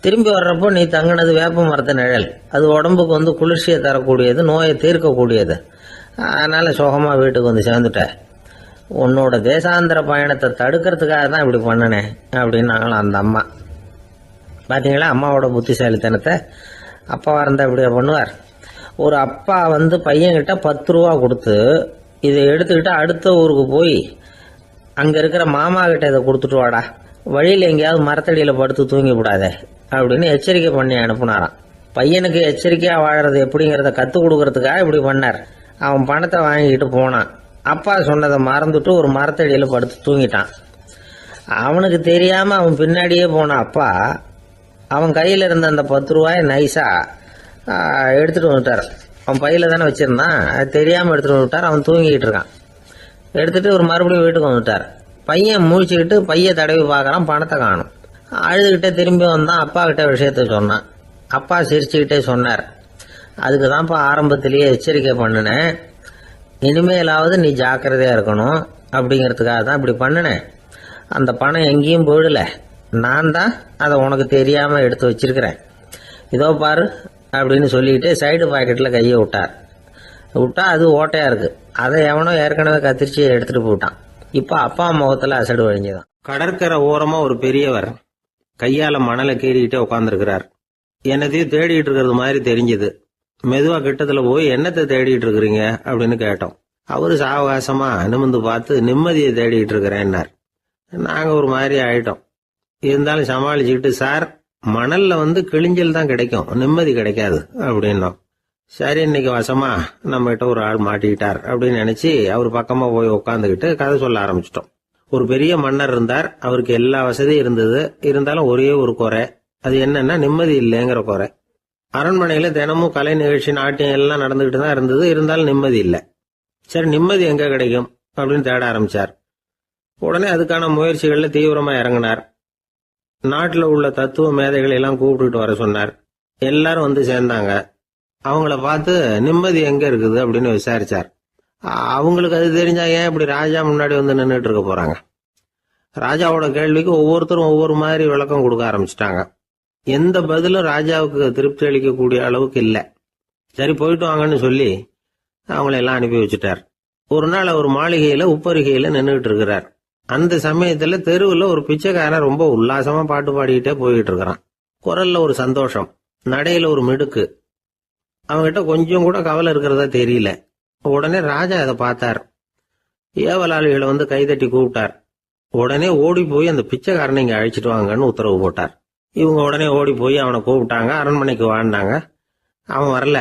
திரும்பி வர்றப்போ நீ தங்கினது வேப்ப மரத்து நிழல். அது உடம்புக்கு குளிர்ச்சியை தரக்கூடியது, நோயை தீர்க்கக்கூடியது. அதனால சோகமாக வீட்டுக்கு சேர்ந்துட்ட. உன்னோட தேசாந்திர பயணத்தை தடுக்கிறதுக்காக தான் இப்படி பண்ணினேன் அப்படின்னாங்களாம் அந்த அம்மா. பார்த்தீங்களா அம்மாவோட புத்திசாலித்தனத்தை? அப்பாவாக இருந்தால் இப்படியா பண்ணுவார்? ஒரு அப்பா பையன்கிட்ட 10 ரூபா கொடுத்து இதை எடுத்துக்கிட்டு அடுத்த ஊருக்கு போய் அங்கே இருக்கிற மாமா கிட்ட இதை கொடுத்துட்டு வாடா, வழியில் எங்கேயாவது மரத்தடியில் படுத்து தூங்கி விடாதே அப்படின்னு எச்சரிக்கை பண்ணி அனுப்புனாராம். பையனுக்கு எச்சரிக்கையாக வாழறது எப்படிங்கிறத கற்றுக் கொடுக்கறதுக்காக இப்படி பண்ணார். அவன் பணத்தை வாங்கிக்கிட்டு போனான். அப்பா சொன்னதை மறந்துட்டு ஒரு மரத்தடியில் படுத்து தூங்கிட்டான். அவனுக்கு தெரியாமல் அவன் பின்னாடியே போன அப்பா அவன் கையில் இருந்த அந்த 10 ரூபாயை நைஸாக எடுத்துகிட்டு வந்துட்டார். அவன் பையில் தானே வச்சுருந்தான், அது தெரியாமல் எடுத்துகிட்டு வந்துட்டார். அவன் தூங்கிக்கிட்டு இருக்கான். எடுத்துகிட்டு ஒரு மறுபடியும் வீட்டுக்கு வந்துட்டார். பையன் முழிச்சுக்கிட்டு பையை தடவி பார்க்குறான், பணத்தை காணும். அழுதுகிட்டே திரும்பி வந்தான். அப்பா கிட்ட விஷயத்த சொன்னான். அப்பா சிரிச்சுக்கிட்டே சொன்னார், அதுக்கு தான்ப்பா ஆரம்பத்திலேயே எச்சரிக்கை பண்ணினேன், இனிமேலாவது நீ ஜாக்கிரதையாக இருக்கணும் அப்படிங்கிறதுக்காக தான் இப்படி பண்ணினேன். அந்த பணம் எங்கேயும் போயிடல, நான் தான் அதை உனக்கு தெரியாமல் எடுத்து வச்சிருக்கிறேன். இதோ பாரு அப்படின்னு சொல்லிட்டு சைடு பாக்கெட்டில் கையை விட்டா அது ஓட்டையாக இருக்குது. அதை எவனோ ஏற்கனவே கத்திரிச்சு எடுத்துகிட்டு போட்டான். இப்போ அப்பா முகத்தில் அசடு வழிஞ்சுதான். கடற்கரை ஓரமாக ஒரு பெரியவர் கையால் மணலை கீறிக்கிட்டே உட்காந்துருக்கிறார். என்னத்தையும் தேடிட்டு இருக்கிறது மாதிரி தெரிஞ்சுது. மெதுவா கிட்டத்துல போய் என்னத்தை தேடிட்டு இருக்கிறீங்க அப்படின்னு கேட்டோம். அவரு சாவகாசமா நிமிந்து பார்த்து நிம்மதியை தேடிட்டு இருக்கிறேன்னார். நாங்க ஒரு மாதிரி ஆயிட்டோம். இருந்தாலும் சமாளிச்சுக்கிட்டு, சார் மணல்ல கிழிஞ்சல் தான் கிடைக்கும், நிம்மதி கிடைக்காது அப்படின்னோம். சரி, இன்னைக்கு வசமா நம்ம கிட்ட ஒரு ஆள் மாட்டிக்கிட்டார் அப்படின்னு நினைச்சு அவர் பக்கமா போய் உட்காந்துக்கிட்டு கதை சொல்ல ஆரம்பிச்சிட்டோம். ஒரு பெரிய மன்னர் இருந்தார். அவருக்கு எல்லா வசதியும் இருந்தது. இருந்தாலும் ஒரே ஒரு குறை. அது என்னன்னா நிம்மதி இல்லைங்கிற குறை. அரண்மனையில தினமும் கலை நிகழ்ச்சி, நாட்டியம் எல்லாம் நடந்துகிட்டு தான் இருந்தது. இருந்தாலும் நிம்மதி இல்லை. சரி, நிம்மதி எங்க கிடைக்கும் அப்படின்னு தேட ஆரம்பிச்சார். உடனே அதுக்கான முயற்சிகள்ல தீவிரமா இறங்கினார். நாட்டில் உள்ள தத்துவ மேதைகளை எல்லாம் கூப்பிட்டுட்டு வர சொன்னார். எல்லாரும் சேர்ந்தாங்க. அவங்கள பார்த்து நிம்மதி எங்க இருக்குது அப்படின்னு விசாரிச்சார். அவங்களுக்கு அது தெரிஞ்சா ஏன் இப்படி ராஜா முன்னாடி நின்றுட்டு இருக்க போறாங்க? ராஜாவோட கேள்விக்கு ஒவ்வொருத்தரும் ஒவ்வொரு மாதிரி விளக்கம் கொடுக்க ஆரம்பிச்சிட்டாங்க. எந்த பதிலும் ராஜாவுக்கு திருப்தி அளிக்கக்கூடிய அளவுக்கு இல்லை. சரி, போயிட்டு வாங்கன்னு சொல்லி அவங்கள எல்லாம் அனுப்பி வச்சுட்டார். ஒரு நாள் அவர் மாளிகையில உப்பரிகையில நின்றுட்டு இருக்கிறார். அந்த சமயத்துல தெருவுல ஒரு பிச்சைக்காரன் ரொம்ப உல்லாசமா பாட்டு பாடிக்கிட்டே போய்கிட்டு இருக்கிறான். குரல்ல ஒரு சந்தோஷம், நடையில ஒரு மிடுக்கு. அவன்கிட்ட கொஞ்சம் கூட கவலை இருக்கிறதா தெரியல. உடனே ராஜா அதை பார்த்தார். ஏவலாளிகளை கைதட்டி கூப்பிட்டார். உடனே ஓடி போய் அந்த பிச்சைக்காரனை இங்க அழைச்சிட்டு வாங்கன்னு உத்தரவு போட்டார். இவங்க உடனே ஓடி போய் அவனை கூப்பிட்டாங்க. அரண்மனைக்கு வாழ்ந்தாங்க. அவன் வரல.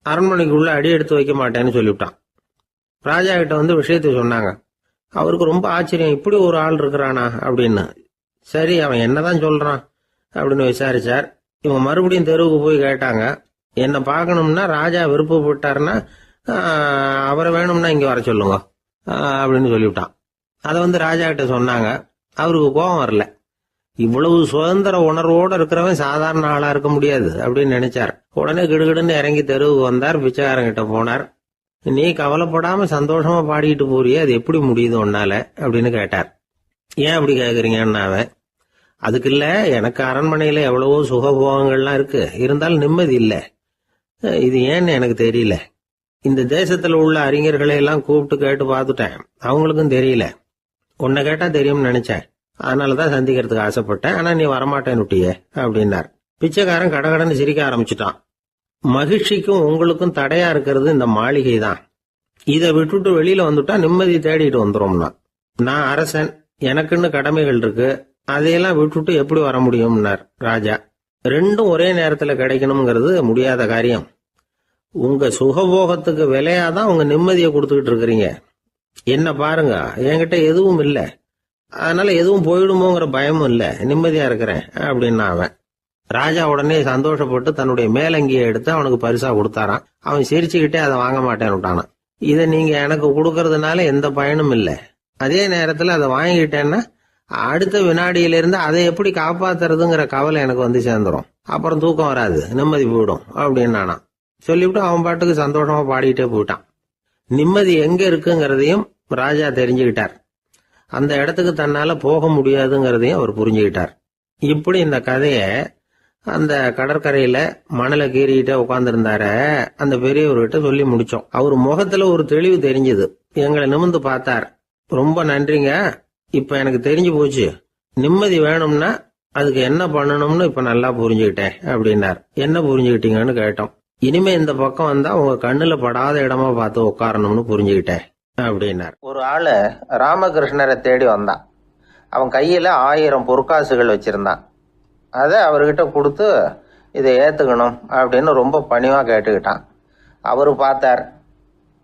அரண்மனைக்குள்ள அடி எடுத்து வைக்க மாட்டேன்னு சொல்லிவிட்டான். ராஜா கிட்ட விஷயத்த சொன்னாங்க. அவருக்கு ரொம்ப ஆச்சரியம், இப்படி ஒரு ஆள் இருக்கிறானா அப்படின்னு. சரி, அவன் என்னதான் சொல்றான் அப்படின்னு விசாரிச்சார். இவங்க மறுபடியும் தெருவுக்கு போய் கேட்டாங்க. என்ன பார்க்கணும்னா ராஜா விருப்பப்பட்டாருன்னா அவரை வேணும்னா இங்க வர சொல்லுங்க அப்படின்னு சொல்லிவிட்டான். அதை ராஜா கிட்ட சொன்னாங்க. அவருக்கு கோபம் வரல. இவ்வளவு சுதந்திர உணர்வோடு இருக்கிறவன் சாதாரண ஆளா இருக்க முடியாது அப்படின்னு நினைச்சார். உடனே கிடுகிடுன்னு இறங்கி தெருவுக்கு வந்தார். பிச்சைக்காரங்கிட்ட போனார். நீ கவலைப்படாம சந்தோஷமா பாடிக்கிட்டு போறியே, அது எப்படி முடியுது உன்னால அப்படின்னு கேட்டார். ஏன் அப்படி கேக்குறீங்கன்னா, அதுக்கு இல்ல, எனக்கு அரண்மனையில எவ்வளவோ சுகபோகங்கள்லாம் இருக்கு, இருந்தாலும் நிம்மதி இல்லை. இது ஏன்னு எனக்கு தெரியல. இந்த தேசத்துல உள்ள அறிஞர்களை எல்லாம் கூப்பிட்டு கேட்டு பார்த்துட்டேன், அவங்களுக்கும் தெரியல. உன்னை கேட்டா தெரியும்னு நினைச்சேன், அதனாலதான் சந்திக்கிறதுக்கு ஆசைப்பட்டேன். ஆனா நீ வரமாட்டேன்னுட்டியே அப்படின்னார். பிச்சைக்காரன் கடகடன்னு சிரிக்க ஆரம்பிச்சுட்டான். மகிழ்ச்சிக்கும் உங்களுக்கும் தடையா இருக்கிறது இந்த மாளிகை தான். இதை விட்டுட்டு வெளியில வந்துட்டா நிம்மதி தேடிட்டு வந்துரும்னா. நான் அரசன், எனக்குன்னு கடமைகள் இருக்கு, அதையெல்லாம் விட்டுட்டு எப்படி வர முடியும்னார் ராஜா. ரெண்டும் ஒரே நேரத்துல கிடைக்கணுங்கிறது முடியாத காரியம். உங்க சுகபோகத்துக்கு விலையாதான் உங்க நிம்மதியை கொடுத்துக்கிட்டு இருக்கிறீங்க. என்ன பாருங்க, என்கிட்ட எதுவும் இல்லை, அதனால எதுவும் போயிடுமோங்கிற பயமும் இல்லை, நிம்மதியா இருக்கிறேன் அப்படின்னா அவன். ராஜா உடனே சந்தோஷப்பட்டு தன்னுடைய மேலங்கியை எடுத்து அவனுக்கு பரிசா கொடுத்தாரான். அவன் சிரிச்சுக்கிட்டே அதை வாங்க மாட்டேன்னு விட்டானான். இதை நீங்க எனக்கு கொடுக்கறதுனால எந்த பயனும் இல்லை, அதே நேரத்தில் அதை வாங்கிட்டேன்னா அடுத்த வினாடியிலிருந்து அதை எப்படி காப்பாத்துறதுங்கிற கவலை எனக்கு வந்து சேர்ந்துடும். அப்புறம் தூக்கம் வராது, நிம்மதி போயிடும் அப்படின்னு நானா சொல்லிவிட்டு அவன் பாட்டுக்கு சந்தோஷமா பாடிக்கிட்டே போயிட்டான். நிம்மதி எங்க இருக்குங்கிறதையும் ராஜா தெரிஞ்சுக்கிட்டார். அந்த இடத்துக்கு தன்னால போக முடியாதுங்கிறதையும் அவர் புரிஞ்சுக்கிட்டார். இப்படி இந்த கதைய அந்த கடற்கரையில மணலை கீறிக்கிட்டே உட்கார்ந்துருந்தார அந்த பெரியவர்கிட்ட சொல்லி முடிச்சோம். அவர் முகத்துல ஒரு தெளிவு தெரிஞ்சது. எங்களை நிமிர்ந்து பார்த்தார். ரொம்ப நன்றிங்க, இப்ப எனக்கு தெரிஞ்சு போச்சு. நிம்மதி வேணும்னா அதுக்கு என்ன பண்ணணும்னு இப்ப நல்லா புரிஞ்சுக்கிட்டேன் அப்படின்னார். என்ன புரிஞ்சுக்கிட்டீங்கன்னு கேட்டோம். இனிமே இந்த பக்கம் வந்தா உங்க கண்ணுல படாத இடமா பார்த்து உட்காரணும்னு புரிஞ்சுக்கிட்டேன் அப்படின்னார். ஒரு ஆளு ராமகிருஷ்ணரை தேடி வந்தான். அவன் கையில 1000 பொற்காசுகள் வச்சிருந்தான். அதை அவர்கிட்ட கொடுத்து இதை ஏத்துக்கணும் அப்படின்னு ரொம்ப பணிவா கேட்டுக்கிட்டான். அவரு பார்த்தார்,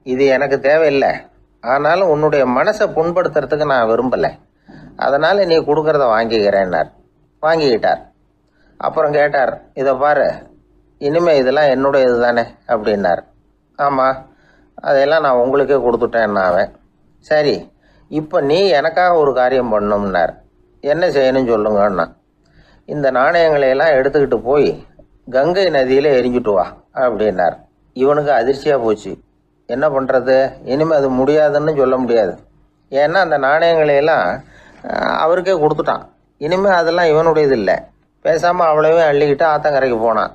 இது எனக்கு தேவையில்லை, ஆனாலும் உன்னுடைய மனசை புண்படுத்துறதுக்கு நான் விரும்பலை, அதனால நீ கொடுக்கறத வாங்கிக்கிறேன்னார். வாங்கிக்கிட்டார். அப்புறம் கேட்டார், இதை பாரு, இனிமே இதெல்லாம் என்னுடைய இதுதானே அப்படின்னார். ஆமாம், அதையெல்லாம் நான் உங்களுக்கே கொடுத்துட்டேன். அவன் சரி, இப்போ நீ எனக்காக ஒரு காரியம் பண்ணணும்னார். என்ன செய்யணும்னு சொல்லுங்கன்னா, இந்த நாணயங்களையெல்லாம் எடுத்துக்கிட்டு போய் கங்கை நதியில் எரிஞ்சுட்டு வா அப்படின்னார். இவனுக்கு அதிர்ச்சியாக போச்சு. என்ன பண்ணுறது, இனிமேல் அது முடியாதுன்னு சொல்ல முடியாது. ஏன்னா அந்த நாணயங்களையெல்லாம் அவருக்கே கொடுத்துட்டான். இனிமேல் அதெல்லாம் இவனுடையது இல்லை. பேசாமல் அவ்வளவையும் அள்ளிக்கிட்டு ஆத்தங்கரைக்கு போனான்.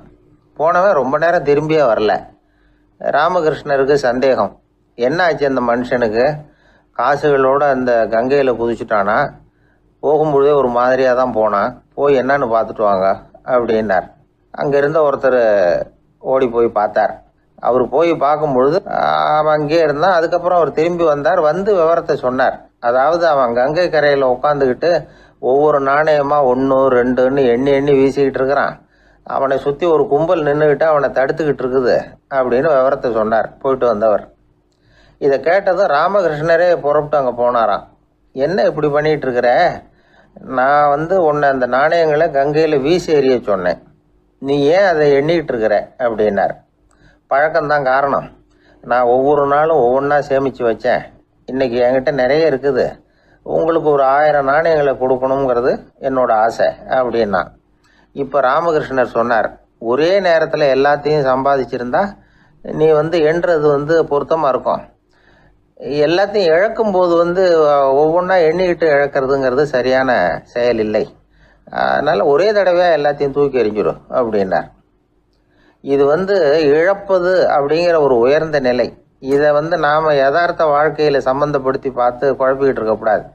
போனவன் ரொம்ப நேரம் திரும்பியே வரல. ராமகிருஷ்ணருக்கு சந்தேகம், என்ன ஆச்சு அந்த மனுஷனுக்கு, காசுகளோடு அந்த கங்கையில் குதிச்சுட்டானா, போகும்பொழுதே ஒரு மாதிரியாக தான் போனான், போய் என்னன்னு பார்த்துட்டு வாங்க அப்படின்னார். அங்கே இருந்த ஒருத்தர் ஓடி போய் பார்த்தார். அவர் போய் பார்க்கும்பொழுது அவன் அங்கேயே இருந்தான். அதுக்கப்புறம் அவர் திரும்பி வந்தார். வந்து விவரத்தை சொன்னார். அதாவது அவன் கங்கை கரையில் உட்காந்துக்கிட்டு ஒவ்வொரு நாணயமா 1 2ன்னு எண்ணி எண்ணி வீசிக்கிட்டு இருக்கிறான். அவனை சுற்றி ஒரு கும்பல் நின்றுக்கிட்டு அவனை தடுத்துக்கிட்டு இருக்குது அப்படின்னு விவரத்தை சொன்னார் போயிட்டு வந்தவர். இதை கேட்டதும் ராமகிருஷ்ணரே புறப்பட்டு அங்கே போனாராம். என்ன இப்படி பண்ணிகிட்டு இருக்கிற, நான் உன்னை அந்த நாணயங்களை கங்கையில் வீசி எறிய சொன்னேன், நீ ஏன் அதை எண்ணிக்கிட்டு இருக்கிற அப்படின்னார். பழக்கம்தான் காரணம், நான் ஒவ்வொரு நாளும் ஒவ்வொன்றா சேமித்து வச்சேன். இன்றைக்கி என்கிட்ட நிறைய இருக்குது, உங்களுக்கு ஒரு 1000 நாணயங்களை கொடுக்கணுங்கிறது என்னோட ஆசை அப்படின்னா. இப்போ ராமகிருஷ்ணர் சொன்னார், ஒரே நேரத்தில் எல்லாத்தையும் சம்பாதிச்சிருந்தா நீ எண்ணுறது பொருத்தமாக இருக்கும். எல்லாத்தையும் இழக்கும்போது ஒவ்வொன்றா எண்ணிக்கிட்டு இழக்கிறதுங்கிறது சரியான செயல் இல்லை. அதனால் ஒரே தடவையாக எல்லாத்தையும் தூக்கி எறிஞ்சிடும் அப்படின்னார். இது இழப்பது அப்படிங்கிற ஒரு உயர்ந்த நிலை. இதை நாம் யதார்த்த வாழ்க்கையில் சம்மந்தப்படுத்தி பார்த்து குழப்பிக்கிட்டு இருக்கக்கூடாது.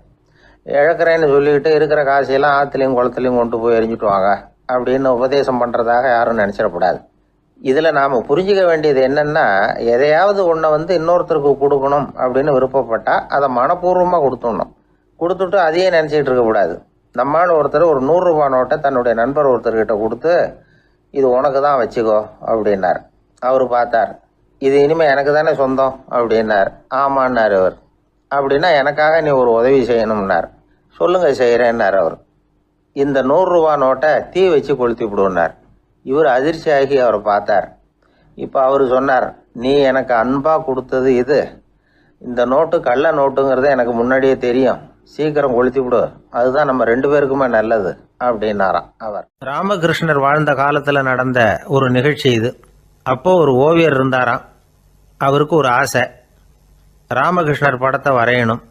இழக்கிறேன்னு சொல்லிக்கிட்டு இருக்கிற காசையெல்லாம் ஆற்றுலையும் குளத்துலையும் கொண்டு போய் எரிஞ்சிட்டு வாங்க அப்படின்னு உபதேசம் பண்ணுறதாக யாரும் நினச்சிடக்கூடாது. இதில் நாம் புரிஞ்சிக்க வேண்டியது என்னென்னா, எதையாவது ஒன்றை இன்னொருத்தருக்கு கொடுக்கணும் அப்படின்னு விருப்பப்பட்டால் அதை மனப்பூர்வமாக கொடுத்துடணும். கொடுத்துட்டு அதையே நினச்சிக்கிட்டு இருக்கக்கூடாது. நம்மால் ஒருத்தர் ஒரு 100 ரூபா நோட்டை தன்னுடைய நண்பர் ஒருத்தர்கிட்ட கொடுத்து, இது உனக்கு தான் வச்சுக்கோ அப்படின்னார். அவர் பார்த்தார், இது இனிமேல் எனக்கு தானே சொந்தம் அப்படின்னார். ஆமான்னார் அவர். அப்படின்னா எனக்காக நீ ஒரு உதவி செய்யணும்னார். சொல்லுங்க செய்கிறேன்னார் அவர். இந்த 100 ரூபா நோட்டை தீ வச்சு கொளுத்தி விடுனார். இவர் அதிர்ச்சியாகி அவரை பார்த்தார். இப்போ அவர் சொன்னார், நீ எனக்கு அன்பாக கொடுத்தது இது, இந்த நோட்டு கள்ள நோட்டுங்கிறது எனக்கு முன்னாடியே தெரியும், சீக்கிரம் கொளுத்தி விடு, அதுதான் நம்ம 2 பேருக்குமே நல்லது அப்படின்னாராம் அவர். ராமகிருஷ்ணர் வாழ்ந்த காலத்தில் நடந்த ஒரு நிகழ்ச்சி இது. அப்போ ஒரு ஓவியர் இருந்தாராம். அவருக்கு ஒரு ஆசை, ராமகிருஷ்ணர் படத்தை வரையணும்,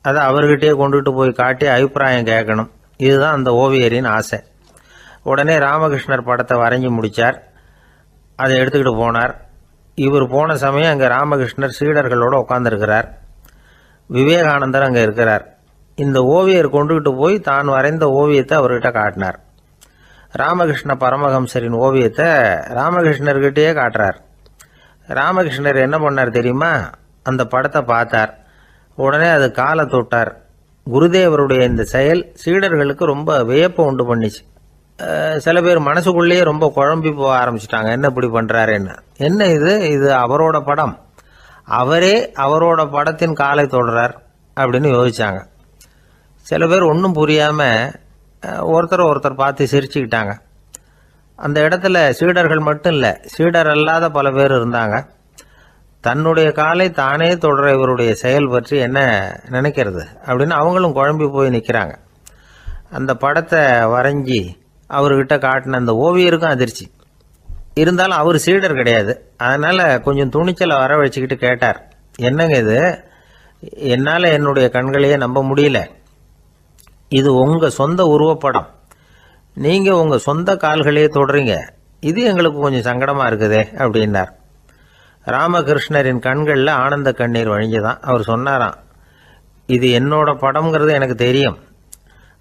அதை அவர்கிட்டயே கொண்டுட்டு போய் காட்டி அபிப்பிராயம் கேட்கணும். இதுதான் அந்த ஓவியரின் ஆசை. உடனே ராமகிருஷ்ணர் படத்தை வரைஞ்சி முடித்தார். அதை எடுத்துக்கிட்டு போனார். இவர் போன சமயம் அங்கே ராமகிருஷ்ணர் சீடர்களோடு உட்காந்துருக்கிறார். விவேகானந்தர் அங்கே இருக்கிறார். இந்த ஓவியர் கொண்டுகிட்டு போய் தான் வரைந்த ஓவியத்தை அவர்கிட்ட காட்டினார். ராமகிருஷ்ண பரமஹம்சரின் ஓவியத்தை ராமகிருஷ்ணர்கிட்டயே காட்டுறார். ராமகிருஷ்ணர் என்ன பண்ணார் தெரியுமா, அந்த படத்தை பார்த்தார். உடனே அது காலை தொட்டார். குருதேவருடைய இந்த செயல் சீடர்களுக்கு ரொம்ப வியப்பை உண்டு பண்ணிச்சு. சில பேர் மனசுக்குள்ளேயே ரொம்ப குழம்பி போக ஆரம்பிச்சிட்டாங்க, என்ன இப்படி பண்ணுறாருன்னு. என்ன இது அவரோட படம், அவரே அவரோட படத்தின் காலை தொடுறார் அப்படின்னு யோசிச்சாங்க. சில பேர் ஒன்றும் புரியாமல் ஒருத்தர் பார்த்து சிரிச்சுக்கிட்டாங்க. அந்த இடத்துல சீடர்கள் மட்டும் இல்லை, சீடர் அல்லாத பல பேர் இருந்தாங்க. தன்னுடைய காலை தானே தொடர இவருடைய செயல் பற்றி என்ன நினைக்கிறது அப்படின்னு அவங்களும் குழம்பி போய் நிற்கிறாங்க. அந்த படத்தை வரைஞ்சி அவர்கிட்ட காட்டின அந்த ஓவியருக்கும் அதிர்ச்சி. இருந்தாலும் அவர் சீடர் கிடையாது. அதனால் கொஞ்சம் துணிச்சலை வர வச்சுக்கிட்டு கேட்டார், என்னங்க இது, என்னால் என்னுடைய கண்களையே நம்ப முடியல. இது உங்கள் சொந்த உருவப்படம், நீங்கள் உங்கள் சொந்த கால்களையே தொடுறீங்க, இது எங்களுக்கு கொஞ்சம் சங்கடமாக இருக்குதே அப்படின்னார். ராமகிருஷ்ணரின் கண்களில் ஆனந்த கண்ணீர் வழிஞ்சுதான். அவர் சொன்னாராம், இது என்னோட படம்ங்கிறது எனக்கு தெரியும்,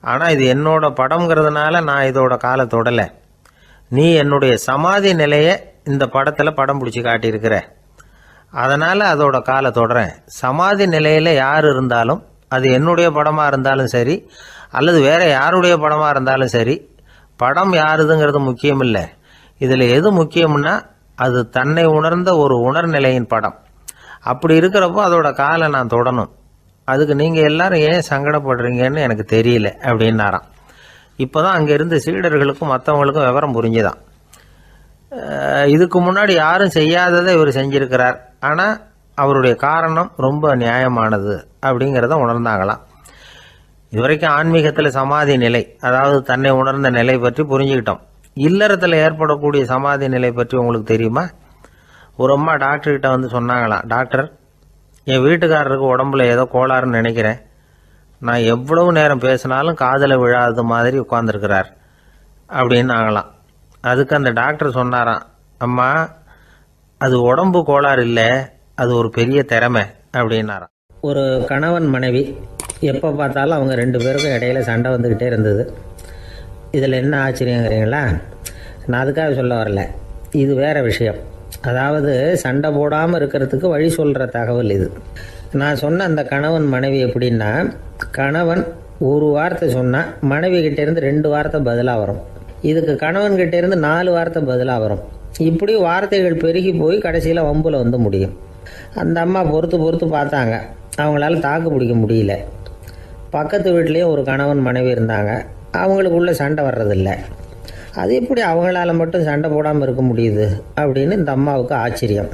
ஆனால் இது என்னோட படம்ங்கிறதுனால நான் இதோட காலை தொடலை. நீ என்னுடைய சமாதி நிலையை இந்த படத்தில் படம் பிடிச்சி காட்டியிருக்கிற, அதனால் அதோட காலை தொடறேன். சமாதி நிலையில் யார் இருந்தாலும், அது என்னுடைய படமாக இருந்தாலும் சரி அல்லது வேறு யாருடைய படமாக இருந்தாலும் சரி, படம் யாருதுங்கிறது முக்கியம் இல்லை. இதில் எது முக்கியம்னா அது தன்னை உணர்ந்த ஒரு உணர்நிலையின் படம். அப்படி இருக்கிறப்போ அதோட காலை நான் தொடணும். அதுக்கு நீங்கள் எல்லாரும் ஏன் சங்கடப்படுறீங்கன்னு எனக்கு தெரியல அப்படின்னாராம். இப்போ தான் அங்கே இருந்த சீடர்களுக்கும் மற்றவங்களுக்கும் விவரம் புரிஞ்சுதான். இதுக்கு முன்னாடி யாரும் செய்யாததை இவர் செஞ்சிருக்கிறார், ஆனால் அவருடைய காரணம் ரொம்ப நியாயமானது அப்படிங்கிறத உணர்ந்தாங்களாம். இதுவரைக்கும் ஆன்மீகத்தில் சமாதி நிலை, அதாவது தன்னை உணர்ந்த நிலை பற்றி புரிஞ்சுக்கிட்டோம். இல்லறத்தில் ஏற்படக்கூடிய சமாதி நிலை பற்றி உங்களுக்கு தெரியுமா? ஒரு அம்மா டாக்டர்கிட்ட வந்து சொன்னாங்களாம், டாக்டர், என் வீட்டுக்காரருக்கு உடம்புல ஏதோ கோளாறுன்னு நினைக்கிறேன், நான் எவ்வளவு நேரம் பேசினாலும் காதில் விழாதது மாதிரி உட்கார்ந்துருக்கிறார் அப்படின்னாங்களாம். அதுக்கு அந்த டாக்டர் சொன்னாராம், அம்மா, அது உடம்பு கோளாறு இல்லை, அது ஒரு பெரிய திறமை அப்படின்னாராம். ஒரு கணவன் மனைவி எப்போ பார்த்தாலும் அவங்க 2 பேருக்கும் இடையில சண்டை வந்துக்கிட்டே இருந்தது. இதில் என்ன ஆச்சரியங்கிறீங்களா? நான் அதுக்காக சொல்ல வரல, இது வேறு விஷயம். அதாவது சண்டை போடாமல் இருக்கிறதுக்கு வழி சொல்கிற தகவல் இது. நான் சொன்ன அந்த கணவன் மனைவி எப்படின்னா, கணவன் ஒரு வார்த்தை சொன்னால் மனைவி கிட்டேருந்து 2 வார்த்தை பதிலாக வரும். இதுக்கு கணவன்கிட்டேருந்து 4 வார்த்தை பதிலாக வரும். இப்படி வார்த்தைகள் பெருகி போய் கடைசியில் வம்பில் வந்து முடியும். அந்த அம்மா பொறுத்து பார்த்தாங்க, அவங்களால தாக்கு பிடிக்க முடியல. பக்கத்து வீட்லேயும் ஒரு கணவன் மனைவி இருந்தாங்க, அவங்களுக்குள்ளே சண்டை வர்றதில்ல. அது எப்படி அவங்களால மட்டும் சண்டை போடாமல் இருக்க முடியுது அப்படின்னு இந்த அம்மாவுக்கு ஆச்சரியம்.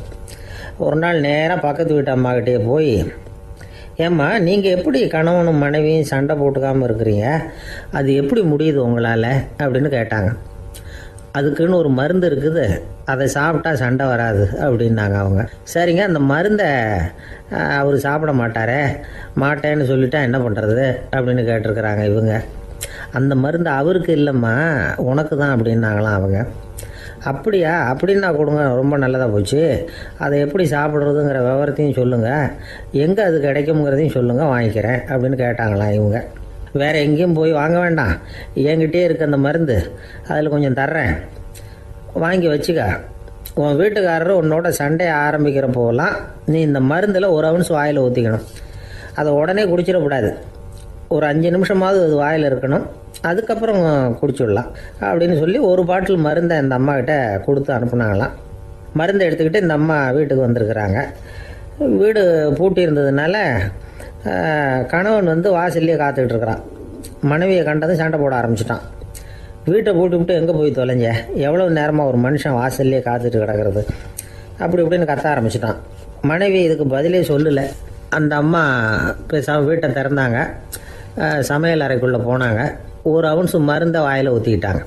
ஒரு நாள் நேராக பக்கத்து வீட்டு அம்மாக்கிட்டே போய், ஏம்மா, நீங்கள் எப்படி கணவனும் மனைவியும் சண்டை போட்டுக்காமல் இருக்கிறீங்க, அது எப்படி முடியுது உங்களால் அப்படின்னு கேட்டாங்க. அதுக்குன்னு ஒரு மருந்து இருக்குது, அதை சாப்பிட்டா சண்டை வராது அப்படின்னாங்க அவங்க. சரிங்க, அந்த மருந்தை அவர் சாப்பிட மாட்டேன்னு சொல்லிட்டா என்ன பண்ணுறது அப்படின்னு கேட்டிருக்கிறாங்க இவங்க. அந்த மருந்து அவருக்கு இல்லைம்மா, உனக்கு தான் அப்படின்னாங்களாம் அவங்க. அப்படியா, அப்படின்னா கொடுங்க, ரொம்ப நல்லதாக போச்சு. அதை எப்படி சாப்பிட்றதுங்கிற விவரத்தையும் சொல்லுங்கள், எங்கே அது கிடைக்குங்கிறதையும் சொல்லுங்கள், வாங்கிக்கிறேன் அப்படின்னு கேட்டாங்களாம் இவங்க. வேறு எங்கேயும் போய் வாங்க வேண்டாம், என்கிட்டே இருக்க அந்த மருந்து, அதில் கொஞ்சம் தர்றேன், வாங்கி வச்சுக்க. உன் வீட்டுக்காரர் உன்னோட சண்டையை ஆரம்பிக்கிறப்போலாம் நீ இந்த மருந்தில் ஒரு அவுன்ஸ் வாயில் ஊற்றிக்கணும். அதை உடனே குடிச்சிடக்கூடாது, ஒரு 5 நிமிஷமாவது அது வாயில் இருக்கணும், அதுக்கப்புறம் குடிச்சிடலாம் அப்படின்னு சொல்லி ஒரு பாட்டில் மருந்தை இந்த அம்மாக்கிட்ட கொடுத்து அனுப்புனாங்களாம். மருந்தை எடுத்துக்கிட்டு இந்த அம்மா வீட்டுக்கு வந்திருக்கிறாங்க. வீடு பூட்டி இருந்ததுனால கணவன் வந்து வாசல்லையே காத்துக்கிட்டு இருக்கிறான். மனைவியை கண்டதும் சண்டை போட ஆரம்பிச்சிட்டான். வீட்டை பூட்டிவிட்டு எங்கே போய் தொலைஞ்ச, எவ்வளோ நேரமாக ஒரு மனுஷன் வாசல்லையே காத்துட்டு கிடக்கிறது அப்படி இப்படின்னு கத்த ஆரம்பிச்சிட்டான். மனைவி இதுக்கு பதிலே சொல்லலை. அந்த அம்மா பேசாமல் வீட்டை திறந்தாங்க, சமையல் அறைக்குள்ளே போனாங்க, ஒரு அவுன்ஸ் மருந்தை வாயில் ஊற்றிக்கிட்டாங்க.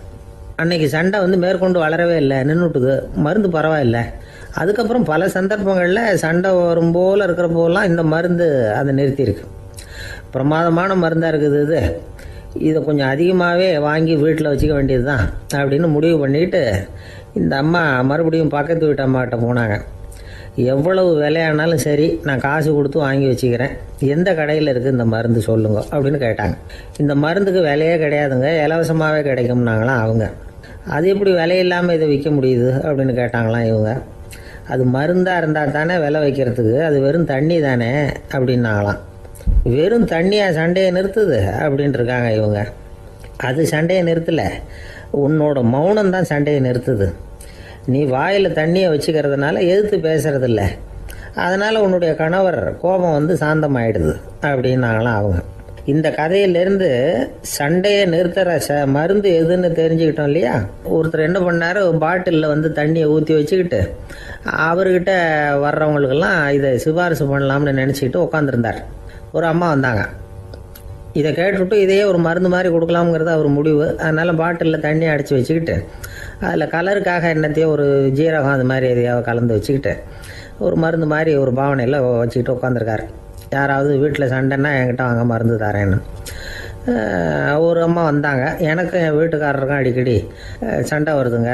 அன்னைக்கு சண்டை வந்து மேற்கொண்டு வளரவே இல்லை, நின்றுட்டுது. மருந்து பரவாயில்லை. அதுக்கப்புறம் பல சந்தர்ப்பங்களில் சண்டை வரும் போல் இருக்கிற போலாம் இந்த மருந்து அதை நிறுத்தியிருக்கு. பிரமாதமான மருந்தாக இருக்குது இதை கொஞ்சம் அதிகமாகவே வாங்கி வீட்டில் வச்சுக்க வேண்டியது தான் அப்படின்னு முடிவு பண்ணிட்டு இந்த அம்மா மறுபடியும் பக்கத்து வீட்டு அம்மாக்கிட்ட போனாங்க. எவ்வளவு விலையானாலும் சரி, நான் காசு கொடுத்து வாங்கி வச்சுக்கிறேன், எந்த கடையில் இருக்குது இந்த மருந்து சொல்லுங்க அப்படின்னு கேட்டாங்க. இந்த மருந்துக்கு விலையே கிடையாதுங்க, இலவசமாகவே கிடைக்கும்னாங்களாம் அவங்க. அது எப்படி விலையில்லாமல் இதை விற்க முடியுது அப்படின்னு கேட்டாங்களாம் இவங்க. அது மருந்தாக இருந்தால் தானே விலை வைக்கிறதுக்கு, அது வெறும் தண்ணி தானே அப்படின்னாங்களாம். வெறும் தண்ணியாக சண்டையை நிறுத்துது அப்படின்ட்டு இருக்காங்க இவங்க. அது சண்டையை நிறுத்தலை, உன்னோட மௌனம் தான் சண்டையை நிறுத்துது. நீ வாயில் தண்ணியை வச்சுக்கிறதுனால எதிர்த்து பேசுறதில்ல, அதனால் உன்னுடைய கணவர் கோபம் வந்து சாந்தமாயிடுது அப்படின்னாங்களாம் அவங்க. இந்த கதையிலேருந்து சண்டையை நிறுத்துற மருந்து எதுன்னு தெரிஞ்சுக்கிட்டோம் இல்லையா. ஒருத்தர் என்ன பண்ணார், பாட்டிலில் வந்து தண்ணியை ஊற்றி வச்சுக்கிட்டு அவர்கிட்ட வர்றவங்களுக்கெல்லாம் இதை சிபாரிசு பண்ணலாம்னு நினச்சிக்கிட்டு உட்காந்துருந்தார். ஒரு அம்மா வந்தாங்க. இதை கேட்டுவிட்டு இதையே ஒரு மருந்து மாதிரி கொடுக்கலாம்ங்கிறது அவர் முடிவு. அதனால் பாட்டிலில் தண்ணி அடைச்சி வச்சுக்கிட்டு அதில் கலருக்காக என்னத்தையோ ஒரு ஜீரகம் அது மாதிரி எதையாவது கலந்து வச்சுக்கிட்டு ஒரு மருந்து மாதிரி ஒரு பாவனையில் வச்சுக்கிட்டு உட்காந்துருக்காரு. யாராவது வீட்டில் சண்டைன்னா என்கிட்ட வாங்க மருந்து தரேன்னு. ஒரு அம்மா வந்தாங்க. எனக்கு என் வீட்டுக்காரருக்கும் அடிக்கடி சண்டை வருதுங்க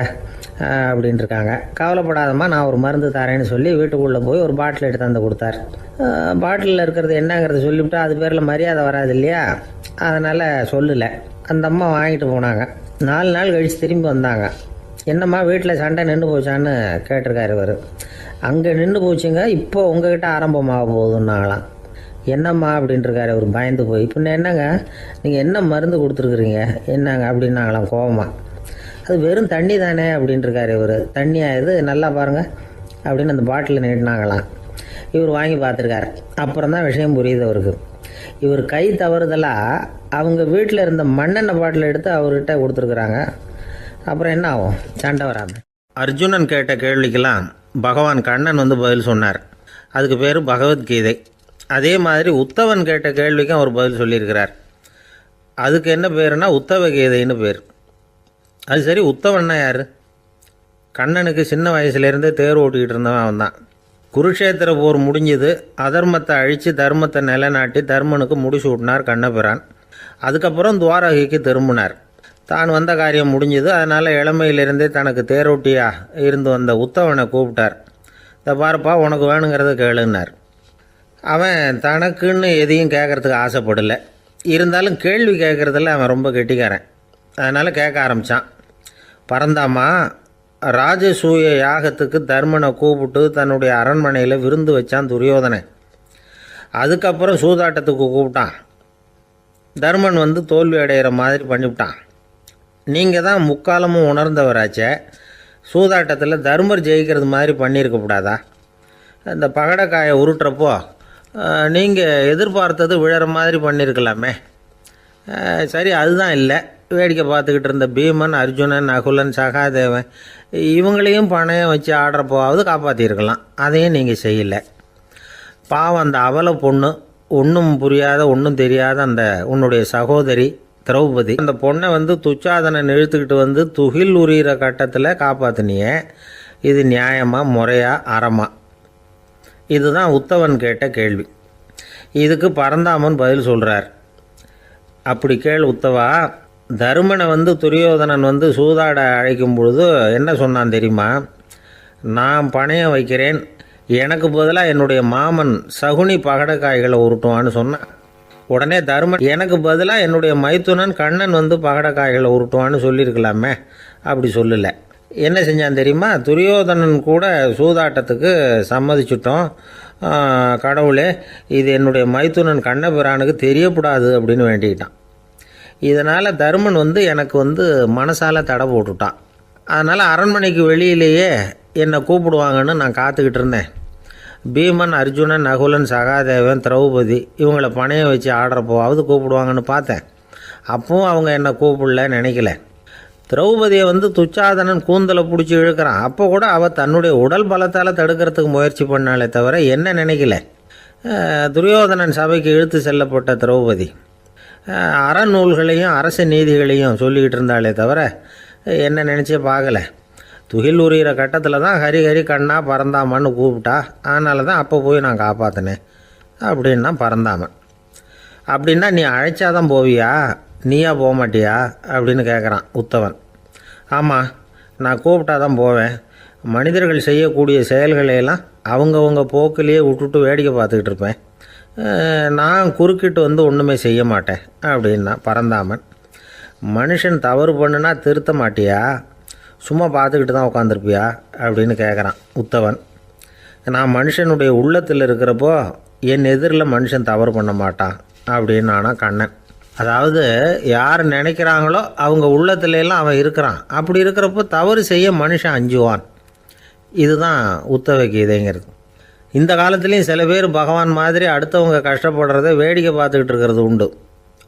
அப்படின்ட்டு இருக்காங்க. கவலைப்படாதம்மா, நான் ஒரு மருந்து தரேன்னு சொல்லி வீட்டுக்குள்ளே போய் ஒரு பாட்டில் எடுத்து வந்து கொடுத்தார். பாட்டிலில் இருக்கிறது என்னங்கிறத சொல்லிவிட்டு அது பேரில் மரியாதை வராது இல்லையா, அதனால் சொல்லலை. அந்த அம்மா வாங்கிட்டு போனாங்க. 4 நாள் கழித்து திரும்பி வந்தாங்க. என்னம்மா வீட்டில் சண்டை நின்று போச்சான்னு கேட்டிருக்காரு இவர். அங்கே நின்று போச்சுங்க, இப்போ உங்ககிட்ட ஆரம்பமாக போகுதுன்னாங்களாம். என்னம்மா அப்படின்ட்டுருக்காரு அவர் பயந்து போய். பின்ன என்னங்க நீங்கள் என்ன மருந்து கொடுத்துருக்குறீங்க என்னங்க அப்படின்னாங்களாம் கோவமாக. அது வெறும் தண்ணி தானே அப்படின்ட்டுருக்காரு இவர். தண்ணியாக இது நல்லா பாருங்கள் அப்படின்னு அந்த பாட்டில் நீட்டினாங்களாம். இவர் வாங்கி பார்த்துருக்காரு. அப்புறம் தான் விஷயம் புரியுது அவருக்கு. இவர் கை தவறுதலாக அவங்க வீட்டில் இருந்த மண்ணெண்ணெய் பாட்டில் எடுத்து அவர்கிட்ட கொடுத்துருக்குறாங்க. அப்புறம் என்ன ஆகும், சண்டை வராது. அர்ஜுனன் கேட்ட கேள்விக்கெல்லாம் பகவான் கண்ணன் வந்து பதில் சொன்னார். அதுக்கு பேர் பகவத்கீதை. அதே மாதிரி உத்தவன் கேட்ட கேள்விக்கும் அவர் பதில் சொல்லியிருக்கிறார். அதுக்கு என்ன பேருனா உத்தவ கீதைன்னு பேர். அது சரி, உத்தவன்னா யார்? கண்ணனுக்கு சின்ன வயசுலேருந்தே தேர் ஓட்டிக்கிட்டு இருந்தவன் அவன் தான். குருஷேத்திர போர் முடிஞ்சது. அதர்மத்தை அழித்து தர்மத்தை நிலைநாட்டி தர்மனுக்கு முடிச்சு விட்டினார் கண்ணபிரான். அதுக்கப்புறம் துவாரகைக்கு திரும்பினார். தான் வந்த காரியம் முடிஞ்சது. அதனால் இளமையிலிருந்தே தனக்கு தேரோட்டியாக இருந்து வந்த உத்தவனை கூப்பிட்டார். இந்த பாருப்பா, உனக்கு வேணுங்கிறத கேளுன்னார். அவன் தனக்குன்னு எதையும் கேட்குறதுக்கு ஆசைப்படலை. இருந்தாலும் கேள்வி கேட்குறதில் அவன் ரொம்ப கெட்டிக்காரன். அதனால் கேட்க ஆரம்பித்தான். பரந்தாமா, ராஜசூய யாகத்துக்கு தர்மனை கூப்பிட்டு தன்னுடைய அரண்மனையில் விருந்து வச்சான் துரியோதனை. அதுக்கப்புறம் சூதாட்டத்துக்கு கூப்பிட்டான். தர்மன் வந்து தோல்வி அடைகிற மாதிரி பண்ணிவிட்டான். நீங்கள் தான் முக்காலமும் உணர்ந்தவராச்சே, சூதாட்டத்தில் தர்மர் ஜெயிக்கிறது மாதிரி பண்ணியிருக்கக்கூடாதா? இந்த பகடக்காயை உருட்டுறப்போ நீங்கள் எதிர்பார்த்தது விழற மாதிரி பண்ணியிருக்கலாமே. சரி, அதுதான் இல்லை. வேடிக்கை பார்த்துக்கிட்டு இருந்த பீமன், அர்ஜுனன், நகுலன், சகாதேவன் இவங்களையும் பணையம் வச்சு ஆடுறப்போவாவது காப்பாற்றிருக்கலாம். அதையும் நீங்கள் செய்யலை. பாவம் அந்த அவல பொண்ணு, ஒன்றும் புரியாத ஒன்றும் தெரியாத அந்த உன்னுடைய சகோதரி திரௌபதி, அந்த பொண்ணை வந்து துச்சாதனை இழுத்துக்கிட்டு வந்து துகில் உரிகிற கட்டத்தில் காப்பாற்றினியே. இது நியாயமா, முறையா, அறமா? இதுதான் உத்தவன் கேட்ட கேள்வி. இதுக்கு பரந்தாமன் பதில் சொல்கிறார். அப்படி கேள் உத்தவா. தருமனை வந்து துரியோதனன் வந்து சூதாட அழைக்கும் பொழுது என்ன சொன்னான் தெரியுமா? நான் பணையம் வைக்கிறேன், எனக்கு பதிலாக என்னுடைய மாமன் சகுனி பகடக்காய்களை உருட்டுவான்னு சொன்னான். உடனே தருமன் எனக்கு பதிலாக என்னுடைய மைத்துனன் கண்ணன் வந்து பகடக்காய்களை உருட்டுவான்னு சொல்லியிருக்கலாமே. அப்படி சொல்லலை. என்ன செஞ்சான் தெரியுமா? துரியோதனன் கூட சூதாட்டத்துக்கு சம்மதிச்சிட்டோம், கடவுளே இது என்னுடைய மைத்துனன் கண்ணபிரானுக்கு தெரியக்கூடாது அப்படின்னு வேண்டிக்கிட்டான். இதனால் தருமன் வந்து எனக்கு வந்து மனசால் தடை போட்டுட்டான். அதனால் அரண்மனைக்கு வெளியிலேயே என்னை கூப்பிடுவாங்கன்னு நான் காத்துக்கிட்டு இருந்தேன். பீமன், அர்ஜுனன், நகுலன், சகாதேவன், திரௌபதி இவங்களை பணையம் வச்சு ஆடுறப்போவாவது கூப்பிடுவாங்கன்னு பார்த்தேன். அப்பவும் அவங்க என்னை கூப்பிடல, நினைக்கல. திரௌபதியை வந்து துச்சாதனன் கூந்தலை பிடிச்சி இழுக்கிறான். அப்போ கூட அவள் தன்னுடைய உடல் பலத்தால் தடுக்கிறதுக்கு முயற்சி பண்ணாலே தவிர என்ன நினைக்கல. துரியோதனன் சபைக்கு இழுத்து செல்லப்பட்ட திரௌபதி அறநூல்களையும் அரச நீதிகளையும் சொல்லிக்கிட்டு இருந்தாலே தவிர என்ன நினச்சே பார்க்கலை. துகில் உரிகிற கட்டத்தில் தான் ஹரி ஹரி கண்ணா பரந்தாமன்னு கூப்பிட்டா. அதனால தான் அப்போ போய் நான் காப்பாற்றினேன் அப்படின்னா பரந்தாமன். அப்படின்னா நீ அழைச்சாதான் போவியா, நீயா போக மாட்டியா அப்படின்னு கேட்குறான் உத்தவன். ஆமாம், நான் கூப்பிட்டா தான் போவேன். மனிதர்கள் செய்யக்கூடிய செயல்களையெல்லாம் அவங்கவுங்க போக்கிலேயே விட்டுட்டு வேடிக்கை பார்த்துக்கிட்டு இருப்பேன். நான் குறுக்கிட்டு வந்து ஒன்றுமே செய்ய மாட்டேன் அப்படின்னா பரந்தாமன். மனுஷன் தவறு பண்ணுனா திருத்த மாட்டியா, சும்மா பார்த்துக்கிட்டு தான் உட்காந்துருப்பியா அப்படின்னு கேட்குறான் உத்தவன். நான் மனுஷனுடைய உள்ளத்தில் இருக்கிறப்போ என் எதிரில் மனுஷன் தவறு பண்ண மாட்டான் அப்படின்னு ஆனா கண்ணன். அதாவது யார் நினைக்கிறாங்களோ அவங்க உள்ளத்துலலாம் அவன் இருக்கிறான். அப்படி இருக்கிறப்போ தவறு செய்ய மனுஷன் அஞ்சுவான். இதுதான் உத்தவ கீதைங்கிறது. இந்த காலத்துலேயும் சில பேர் பகவான் மாதிரி அடுத்தவங்க கஷ்டப்படுறத வேடிக்கை பார்த்துக்கிட்டு இருக்கிறது உண்டு.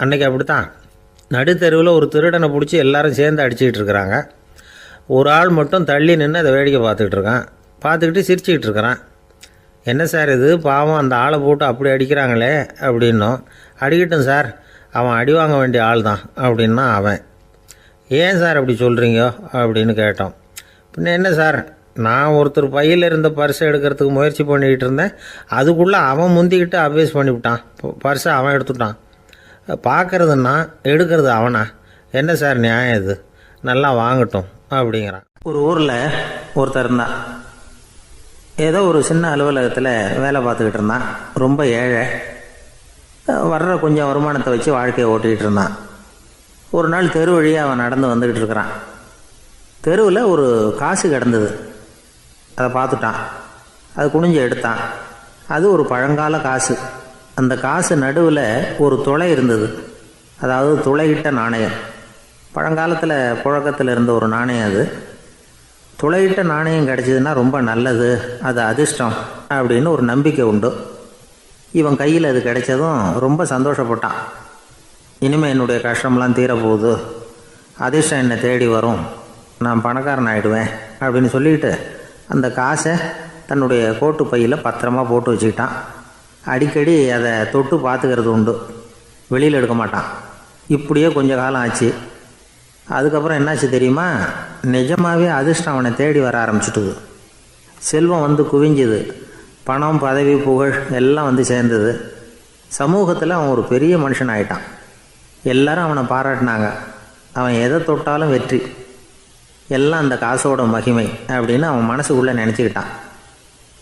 அன்னைக்கு அப்படித்தான். நடுத்தெருவில் ஒரு திருடனை பிடிச்சி எல்லாரும் சேர்ந்து அடிச்சுக்கிட்டு இருக்கிறாங்க. ஒரு ஆள் மட்டும் தள்ளி நின்று அதை வேடிக்கை பார்த்துக்கிட்டு இருக்கான். பார்த்துக்கிட்டு சிரிச்சுக்கிட்டு இருக்கிறான். என்ன சார் இது, பாவம் அந்த ஆளை போட்டு அப்படி அடிக்கிறாங்களே அப்படின்னோம். அடிக்கட்டும் சார், அவன் அடி வாங்க வேண்டிய ஆள் தான் அப்படின்னா அவன். ஏன் சார் அப்படி சொல்கிறீங்க அப்படின்னு கேட்டோம். பின்ன என்ன சார், நான் ஒருத்தர் பையில் இருந்த பர்ஸை எடுக்கிறதுக்கு முயற்சி பண்ணிக்கிட்டு இருந்தேன். அதுக்குள்ளே அவன் முந்திக்கிட்டு அப்வேஸ் பண்ணிவிட்டான். பர்ஸை அவன் எடுத்துட்டான். பார்க்கறதுன்னா எடுக்கிறது அவனா? என்ன சார் நியாயம் இது? நல்லா வாங்கட்டும் அப்படிங்கிறான். ஒரு ஊரில் ஒருத்தர் இருந்தான். ஏதோ ஒரு சின்ன அலுவலகத்தில் வேலை பார்த்துக்கிட்டு இருந்தான். ரொம்ப ஏழை. வர்ற கொஞ்சம் வருமானத்தை வச்சு வாழ்க்கையை ஓட்டிகிட்டு இருந்தான். ஒரு நாள் தெரு வழியாக அவன் நடந்து வந்துக்கிட்டு இருக்கிறான். தெருவில் ஒரு காசு கிடந்தது. அதை பார்த்துட்டான். அது குனிஞ்சு எடுத்தான். அது ஒரு பழங்கால காசு. அந்த காசு நடுவில் ஒரு துளை இருந்தது. அதாவது துளையிட்ட நாணயம். பழங்காலத்தில் புழக்கத்தில் இருந்த ஒரு நாணயம் அது. துளையிட்ட நாணயம் கிடச்சிதுன்னா ரொம்ப நல்லது, அது அதிர்ஷ்டம் அப்படின்னு ஒரு நம்பிக்கை உண்டு. இவன் கையில் அது கிடைச்சதும் ரொம்ப சந்தோஷப்பட்டான். இனிமேல் என்னுடைய கஷ்டம்லாம் தீரப்போகுது, அதிர்ஷ்டம் என்னை தேடி வரும், நான் பணக்காரன் ஆகிடுவேன் அப்படின்னு சொல்லிட்டு அந்த காசை தன்னுடைய கோட்டு பையில் பத்திரமா போட்டு வச்சுக்கிட்டான். அடிக்கடி அதை தொட்டு பார்த்துக்கிறது உண்டு, வெளியில் எடுக்க மாட்டான். இப்படியே கொஞ்ச காலம் ஆச்சு. அதுக்கப்புறம் என்னாச்சு தெரியுமா? நிஜமாகவே அதிர்ஷ்டம் அவனை தேடி வர ஆரம்பிச்சிட்டுது. செல்வம் வந்து குவிஞ்சுது. பணம், பதவி, புகழ் எல்லாம் வந்து சேர்ந்தது. சமூகத்தில் அவன் ஒரு பெரிய மனுஷன் ஆகிட்டான். எல்லாரும் அவனை பாராட்டினாங்க. அவன் எதை தொட்டாலும் வெற்றி, எல்லாம் அந்த காசோட மகிமை அப்படின்னு அவன் மனசுக்குள்ளே நினச்சிக்கிட்டான்.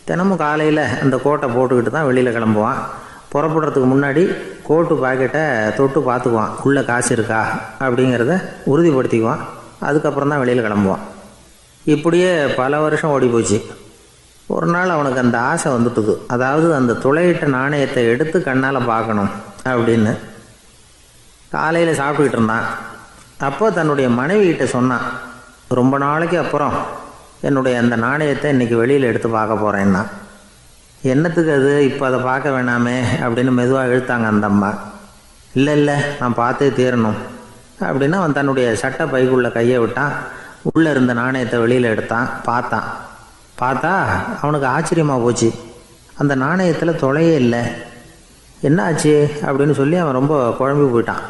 தினமும் காலையில் அந்த கோட்டை போட்டுக்கிட்டு தான் வெளியில் கிளம்புவான். புறப்படுறதுக்கு முன்னாடி கோட்டு பாக்கெட்டை தொட்டு பார்த்துக்குவான், உள்ளே காசு இருக்கா அப்படிங்கிறத உறுதிப்படுத்திக்குவான். அதுக்கப்புறம் தான் வெளியில் கிளம்புவான். இப்படியே பல வருஷம் ஓடி போச்சு. ஒரு நாள் அவனுக்கு அந்த ஆசை வந்துட்டுது. அதாவது அந்த துளையிட்ட நாணயத்தை எடுத்து கண்ணால் பார்க்கணும் அப்படின்னு. காலையில் சாப்பிட்டுக்கிட்டு இருந்தான். அப்போ தன்னுடைய மனைவிகிட்ட சொன்னான், ரொம்ப நாளைக்கு அப்புறம் என்னுடைய அந்த நாணயத்தை இன்றைக்கி வெளியில் எடுத்து பார்க்க போகிறேன்னா. என்னத்துக்கு அது, இப்போ அதை பார்க்க வேணாமே அப்படின்னு மெதுவாக இழுத்தாங்க அந்த அம்மா. இல்லை நான் பார்த்தே தீரணும் அப்படின்னு அவன் தன்னுடைய சட்டை பைக்குள்ளே கையை விட்டான். உள்ளே இருந்த நாணயத்தை வெளியில் எடுத்தான். பார்த்தா அவனுக்கு ஆச்சரியமாக போச்சு. அந்த நாணயத்தில் துளையே இல்லை. என்ன ஆச்சு அப்படின்னு சொல்லி அவன் ரொம்ப குழம்பி போயிட்டான்.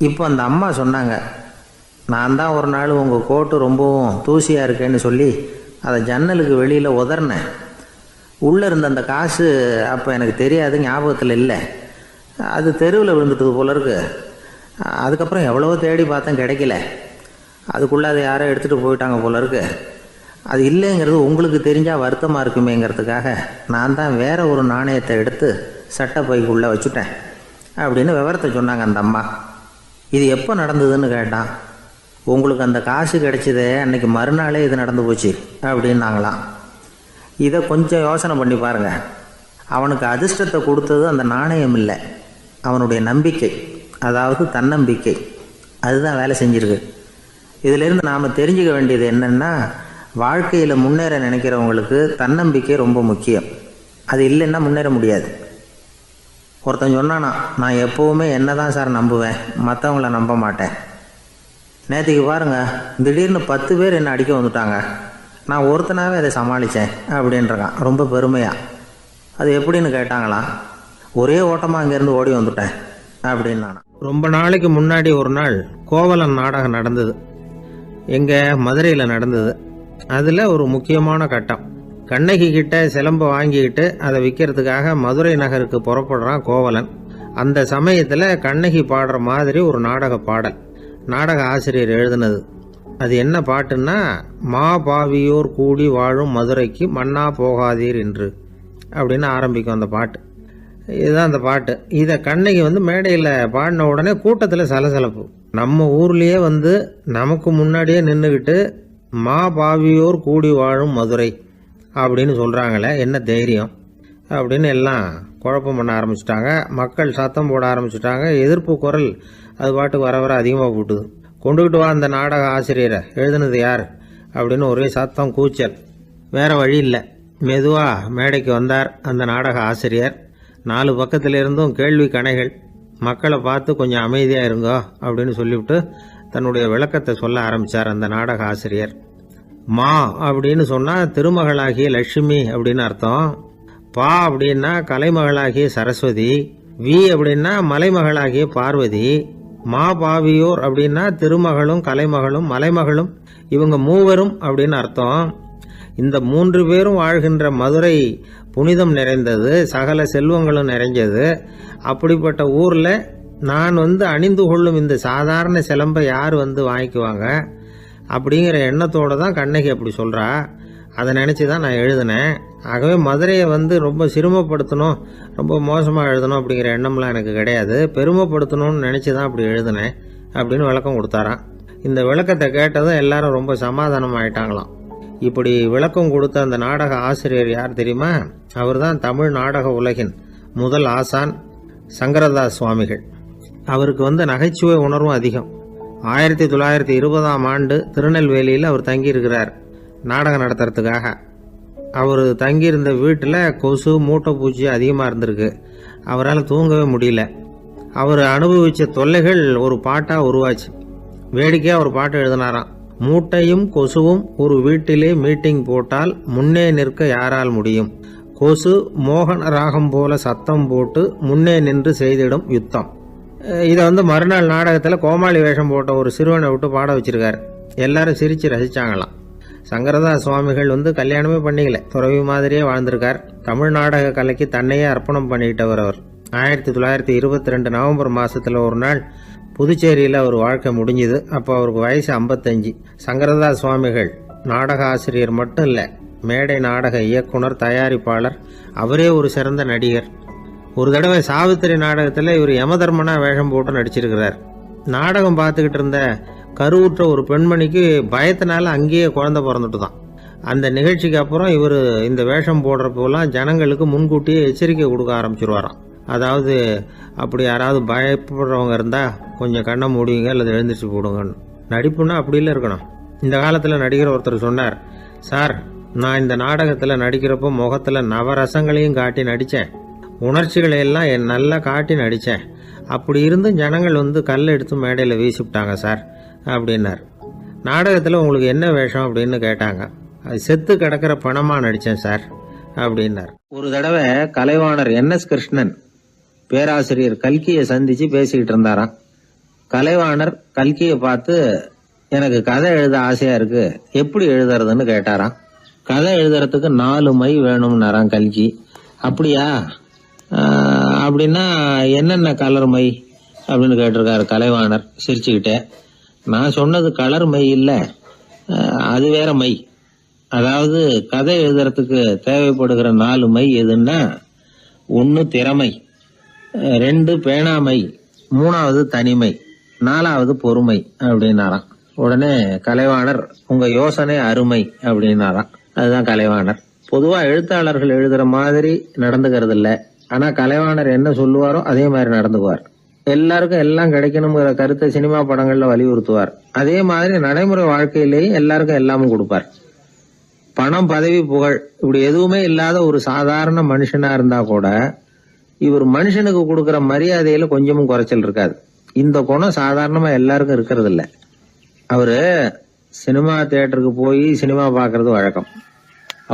இப்போ அந்த அம்மா சொன்னாங்க, நான் தான் ஒரு நாள் உங்கள் கோட்டு ரொம்பவும் தூசியாக இருக்கேன்னு சொல்லி அதை ஜன்னலுக்கு வெளியில் உதறினேன். உள்ளே இருந்த அந்த காசு அப்போ எனக்கு தெரியாது, ஞாபகத்தில் இல்லை. அது தெருவில் விழுந்துட்டது போல இருக்கு. அதுக்கப்புறம் எவ்வளவோ தேடி பார்த்தேன், கிடைக்கல. அதுக்குள்ளே அதை யாரோ எடுத்துகிட்டு போயிட்டாங்க போல இருக்கு. அது இல்லைங்கிறது உங்களுக்கு தெரிஞ்சால் வருத்தமாக இருக்குமேங்கிறதுக்காக நான் தான் வேறு ஒரு நாணயத்தை எடுத்து சட்டை பைக்குள்ளே வச்சுட்டேன் அப்படின்னு விவரத்தை சொன்னாங்க அந்த அம்மா. இது எப்போ நடந்ததுன்னு கேட்டான். உங்களுக்கு அந்த காசு கிடைச்சதே அன்றைக்கி மறுநாளே இது நடந்து போச்சு அப்படின்னாங்களாம். இதை கொஞ்சம் யோசனை பண்ணி பாருங்கள். அவனுக்கு அதிர்ஷ்டத்தை கொடுத்தது அந்த நாணயம் இல்லை, அவனுடைய நம்பிக்கை, அதாவது தன்னம்பிக்கை. அதுதான் வேலை செஞ்சுருக்கு. இதிலேருந்து நாம் தெரிஞ்சுக்க வேண்டியது என்னென்னா, வாழ்க்கையில் முன்னேற நினைக்கிறவங்களுக்கு தன்னம்பிக்கை ரொம்ப முக்கியம். அது இல்லைன்னா முன்னேற முடியாது. ஒருத்தன் சொன்னானா, நான் எப்போவுமே என்ன தான் சார் நம்புவேன், மற்றவங்கள நம்ப மாட்டேன். நேற்றுக்கு பாருங்கள், திடீர்னு 10 பேர் என்னை அடிக்க வந்துட்டாங்க, நான் ஒருத்தனாகவே அதை சமாளித்தேன் அப்படின்றான் ரொம்ப பெருமையாக. அது எப்படின்னு கேட்டாங்களாம். ஒரே ஓட்டமாக அங்கேருந்து ஓடி வந்துட்டேன் அப்படின்னு. ரொம்ப நாளைக்கு முன்னாடி ஒரு நாள் கோவலன் நாடகம் நடந்தது. எங்கள் மதுரையில் நடந்தது. அதில் ஒரு முக்கியமான கட்டம். கண்ணகி கிட்ட சிலம்பை வாங்கிக்கிட்டு அதை விற்கிறதுக்காக மதுரை நகருக்கு புறப்படுறான் கோவலன். அந்த சமயத்தில் கண்ணகி பாடுற மாதிரி ஒரு நாடக பாடல், நாடக ஆசிரியர் எழுதினது. அது என்ன பாட்டுன்னா, மா பாவியோர் கூடி வாழும் மதுரைக்கு மன்னா போகாதீர் என்று அப்படின்னு ஆரம்பிக்கும் அந்த பாட்டு. இதுதான் அந்த பாட்டு. இதை கண்ணகி மேடையில் பாடின உடனே கூட்டத்தில் சலசலப்பு. நம்ம ஊர்லேயே நமக்கு முன்னாடியே நின்றுக்கிட்டு மா பாவியோர் கூடி வாழும் மதுரை அப்படின்னு சொல்கிறாங்களே, என்ன தைரியம் அப்படின்னு எல்லாம் குழப்பம் பண்ண ஆரம்பிச்சிட்டாங்க. மக்கள் சத்தம் போட ஆரம்பிச்சிட்டாங்க. எதிர்ப்பு குரல் அது பாட்டுக்கு வர அதிகமாக போட்டுது. கொண்டுக்கிட்டு வா அந்த நாடக ஆசிரியரை, எழுதுனது யார் அப்படின்னு ஒரே சத்தம், கூச்சல். வேறு வழி இல்லை. மெதுவாக மேடைக்கு வந்தார் அந்த நாடக ஆசிரியர். 4 பக்கத்தில் இருந்தும் கேள்வி கணைகள். மக்களை பார்த்து கொஞ்சம் அமைதியாக இருங்கோ அப்படின்னு சொல்லிவிட்டு தன்னுடைய விளக்கத்தை சொல்ல ஆரம்பித்தார் அந்த நாடக ஆசிரியர். மா அப்படின்னு சொன்னால் திருமகளாகிய லட்சுமி அப்படின்னு அர்த்தம். பா அப்படின்னா கலைமகளாகிய சரஸ்வதி. வி அப்படின்னா மலைமகளாகிய பார்வதி. மா பாவியோர் அப்படின்னா திருமகளும் கலைமகளும் மலைமகளும் இவங்க மூவரும் அப்படின்னு அர்த்தம். இந்த 3 பேரும் வாழ்கின்ற மதுரை புனிதம் நிறைந்தது, சகல செல்வங்களும் நிறைஞ்சது. அப்படிப்பட்ட ஊரில் நான் அணிந்து கொள்ளும் இந்த சாதாரண சிலம்பை யார் வாங்கிக்குவாங்க அப்படிங்கிற எண்ணத்தோடு தான் கண்ணகி அப்படி சொல்கிறா. அதை நினச்சி தான் நான் எழுதினேன். ஆகவே மதுரையை ரொம்ப சிரமப்படுத்தணும், ரொம்ப மோசமாக எழுதணும் அப்படிங்கிற எண்ணம்லாம் எனக்கு கிடையாது. பெருமைப்படுத்தணும்னு நினச்சி தான் அப்படி எழுதினேன் அப்படின்னு விளக்கம் கொடுத்தாராம். இந்த விளக்கத்தை கேட்டதும் எல்லாரும் ரொம்ப சமாதானம் ஆயிட்டாங்களாம். இப்படி விளக்கம் கொடுத்த அந்த நாடக ஆசிரியர் யார் தெரியுமா? அவர் தான் தமிழ் நாடக உலகின் முதல் ஆசான் சங்கரதாஸ் சுவாமிகள். அவருக்கு நகைச்சுவை உணர்வும் அதிகம். 1920ஆம் ஆண்டு திருநெல்வேலியில் அவர் தங்கியிருக்கிறார் நாடகம் நடத்துறதுக்காக. அவர் தங்கியிருந்த வீட்டில் கொசு மூட்டை பூச்சி அதிகமாக இருந்திருக்கு. அவரால் தூங்கவே முடியல. அவர் அனுபவித்த தொல்லைகள் ஒரு பாட்டாக உருவாச்சு. வேடிக்கையாக ஒரு பாட்டு எழுதினாராம். மூட்டையும் கொசுவும் ஒரு வீட்டிலே மீட்டிங் போட்டால் முன்னே நிற்க யாரால் முடியும்? கொசு மோகன ராகம் போல சத்தம் போட்டு முன்னே நின்று செய்திடும் யுத்தம். இதை மறுநாள் நாடகத்தில் கோமாளி வேஷம் போட்ட ஒரு சிறுவனை விட்டு பாட வச்சிருக்காரு. எல்லாரும் சிரித்து ரசிச்சாங்களாம். சங்கரதாஸ் சுவாமிகள் கல்யாணமே பண்ணிக்கல, துறவி மாதிரியே வாழ்ந்திருக்கார். தமிழ் நாடக கலைக்கு தன்னையே அர்ப்பணம் பண்ணிக்கிட்டவர் அவர். 1922 நவம்பர் மாதத்தில் ஒரு நாள் புதுச்சேரியில் அவர் வாழ்க்கை முடிஞ்சுது. அப்போ அவருக்கு வயசு 55. சங்கரதாஸ் சுவாமிகள் நாடக ஆசிரியர் மட்டும் இல்லை, மேடை நாடக இயக்குனர், தயாரிப்பாளர். அவரே ஒரு சிறந்த நடிகர். ஒரு தடவை சாவித்திரி நாடகத்தில் இவர் யமதர்மனா வேஷம் போட்டு நடிச்சிருக்கிறார். நாடகம் பார்த்துக்கிட்டு இருந்த கருவுற்ற ஒரு பெண்மணிக்கு பயத்தினால அங்கேயே குழந்தை பிறந்துட்டு தான். அந்த நிகழ்ச்சிக்கு அப்புறம் இவர் இந்த வேஷம் போடுறப்போலாம் ஜனங்களுக்கு முன்கூட்டியே எச்சரிக்கை கொடுக்க ஆரம்பிச்சிருவாராம். அதாவது அப்படி யாராவது பயப்படுறவங்க இருந்தால் கொஞ்சம் கண்ணை மூடிங்க அல்லது எழுந்திரிச்சு போடுங்கன்னு. நடிப்புன்னா அப்படிலாம் இருக்கணும். இந்த காலத்தில் நடிகர் ஒருத்தர் சொன்னார், சார் நான் இந்த நாடகத்தில் நடிக்கிறப்போ முகத்தில் நவரசங்களையும் காட்டி நடித்தேன், உணர்ச்சிகளை எல்லாம் நல்லா காட்டி நடித்தேன். அப்படி இருந்து ஜனங்கள் கல்லை எடுத்து மேடையில் வீசிவிட்டாங்க சார் அப்படின்னார். நாடகத்தில் உங்களுக்கு என்ன வேஷம் அப்படின்னு கேட்டாங்க. அது செத்து கிடக்கிற பணமாக நடித்தேன் சார் அப்படின்னார். ஒரு தடவை கலைவாணர் NS கிருஷ்ணன் பேராசிரியர் கல்கியை சந்திச்சு பேசிக்கிட்டு இருந்தாராம். கலைவாணர் கல்கியை பார்த்து, எனக்கு கதை எழுத ஆசையா இருக்கு, எப்படி எழுதுறதுன்னு கேட்டாராம். கதை எழுதுறதுக்கு 4 மை வேணும்னாராம் கல்கி. அப்படியா, அப்படின்னா என்னென்ன கலர் மை அப்படின்னு கேட்டிருக்காரு கலைவாணர் சிரிச்சுக்கிட்டே. நான் சொன்னது கலர் மை இல்லை, அது வேற மை. அதாவது கதை எழுதுறதுக்கு தேவைப்படுகிற 4 மை எதுன்னா, 1 திறமை, 2 பேணாமை, 3வது தனிமை, 4வது பொறுமை அப்படின்னாராம். உடனே கலைவாணர், உங்க யோசனை அருமை அப்படின்னாராம். அதுதான் கலைவாணர். பொதுவா எழுத்தாளர்கள் எழுதுற மாதிரி நடந்துக்கிறது இல்லை. ஆனா கலைவாணர் என்ன சொல்லுவாரோ அதே மாதிரி நடந்துக்குவார். எல்லாருக்கும் எல்லாம் கிடைக்கணுங்கிற கருத்தை சினிமா படங்கள்ல வலியுறுத்துவார். அதே மாதிரி நடைமுறை வாழ்க்கையிலேயும் எல்லாருக்கும் எல்லாமும் கொடுப்பார். பணம், பதவி, புகழ் இப்படி எதுவுமே இல்லாத ஒரு சாதாரண மனுஷனா இருந்தா கூட இவர் மனுஷனுக்கு கொடுக்கற மரியாதையில கொஞ்சமும் குறைச்சல் இருக்காது. இந்த குணம் சாதாரணமா எல்லாருக்கும் இருக்கிறது இல்ல. அவரு சினிமா தியேட்டருக்கு போய் சினிமா பாக்குறது வழக்கம்.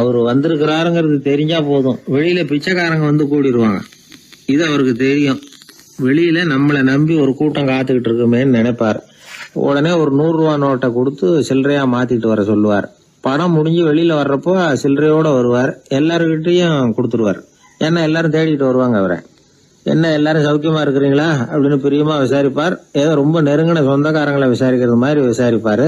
அவர் வந்திருக்கிறாருங்கிறது தெரிஞ்சா போதும், வெளியில பிச்சைக்காரங்க கூடிடுவாங்க. இது அவருக்கு தெரியும். வெளியில நம்மளை நம்பி ஒரு கூட்டம் காத்துக்கிட்டு இருக்குமேன்னு நினைப்பார். உடனே ஒரு 100 ரூபா நோட்டை கொடுத்து சில்லறையா மாத்திட்டு வர சொல்லுவார். படம் முடிஞ்சு வெளியில வர்றப்போ சில்லறையோட வருவார். எல்லாருக்கிட்டையும் கொடுத்துருவார். ஏன்னா எல்லாரும் தேடிட்டு வருவாங்க அவரை. என்ன எல்லாரும் சௌக்கியமா இருக்கிறீங்களா அப்படின்னு பிரியமா விசாரிப்பார். ஏதோ ரொம்ப நெருங்கின சொந்தக்காரங்களை விசாரிக்கிறது மாதிரி விசாரிப்பாரு.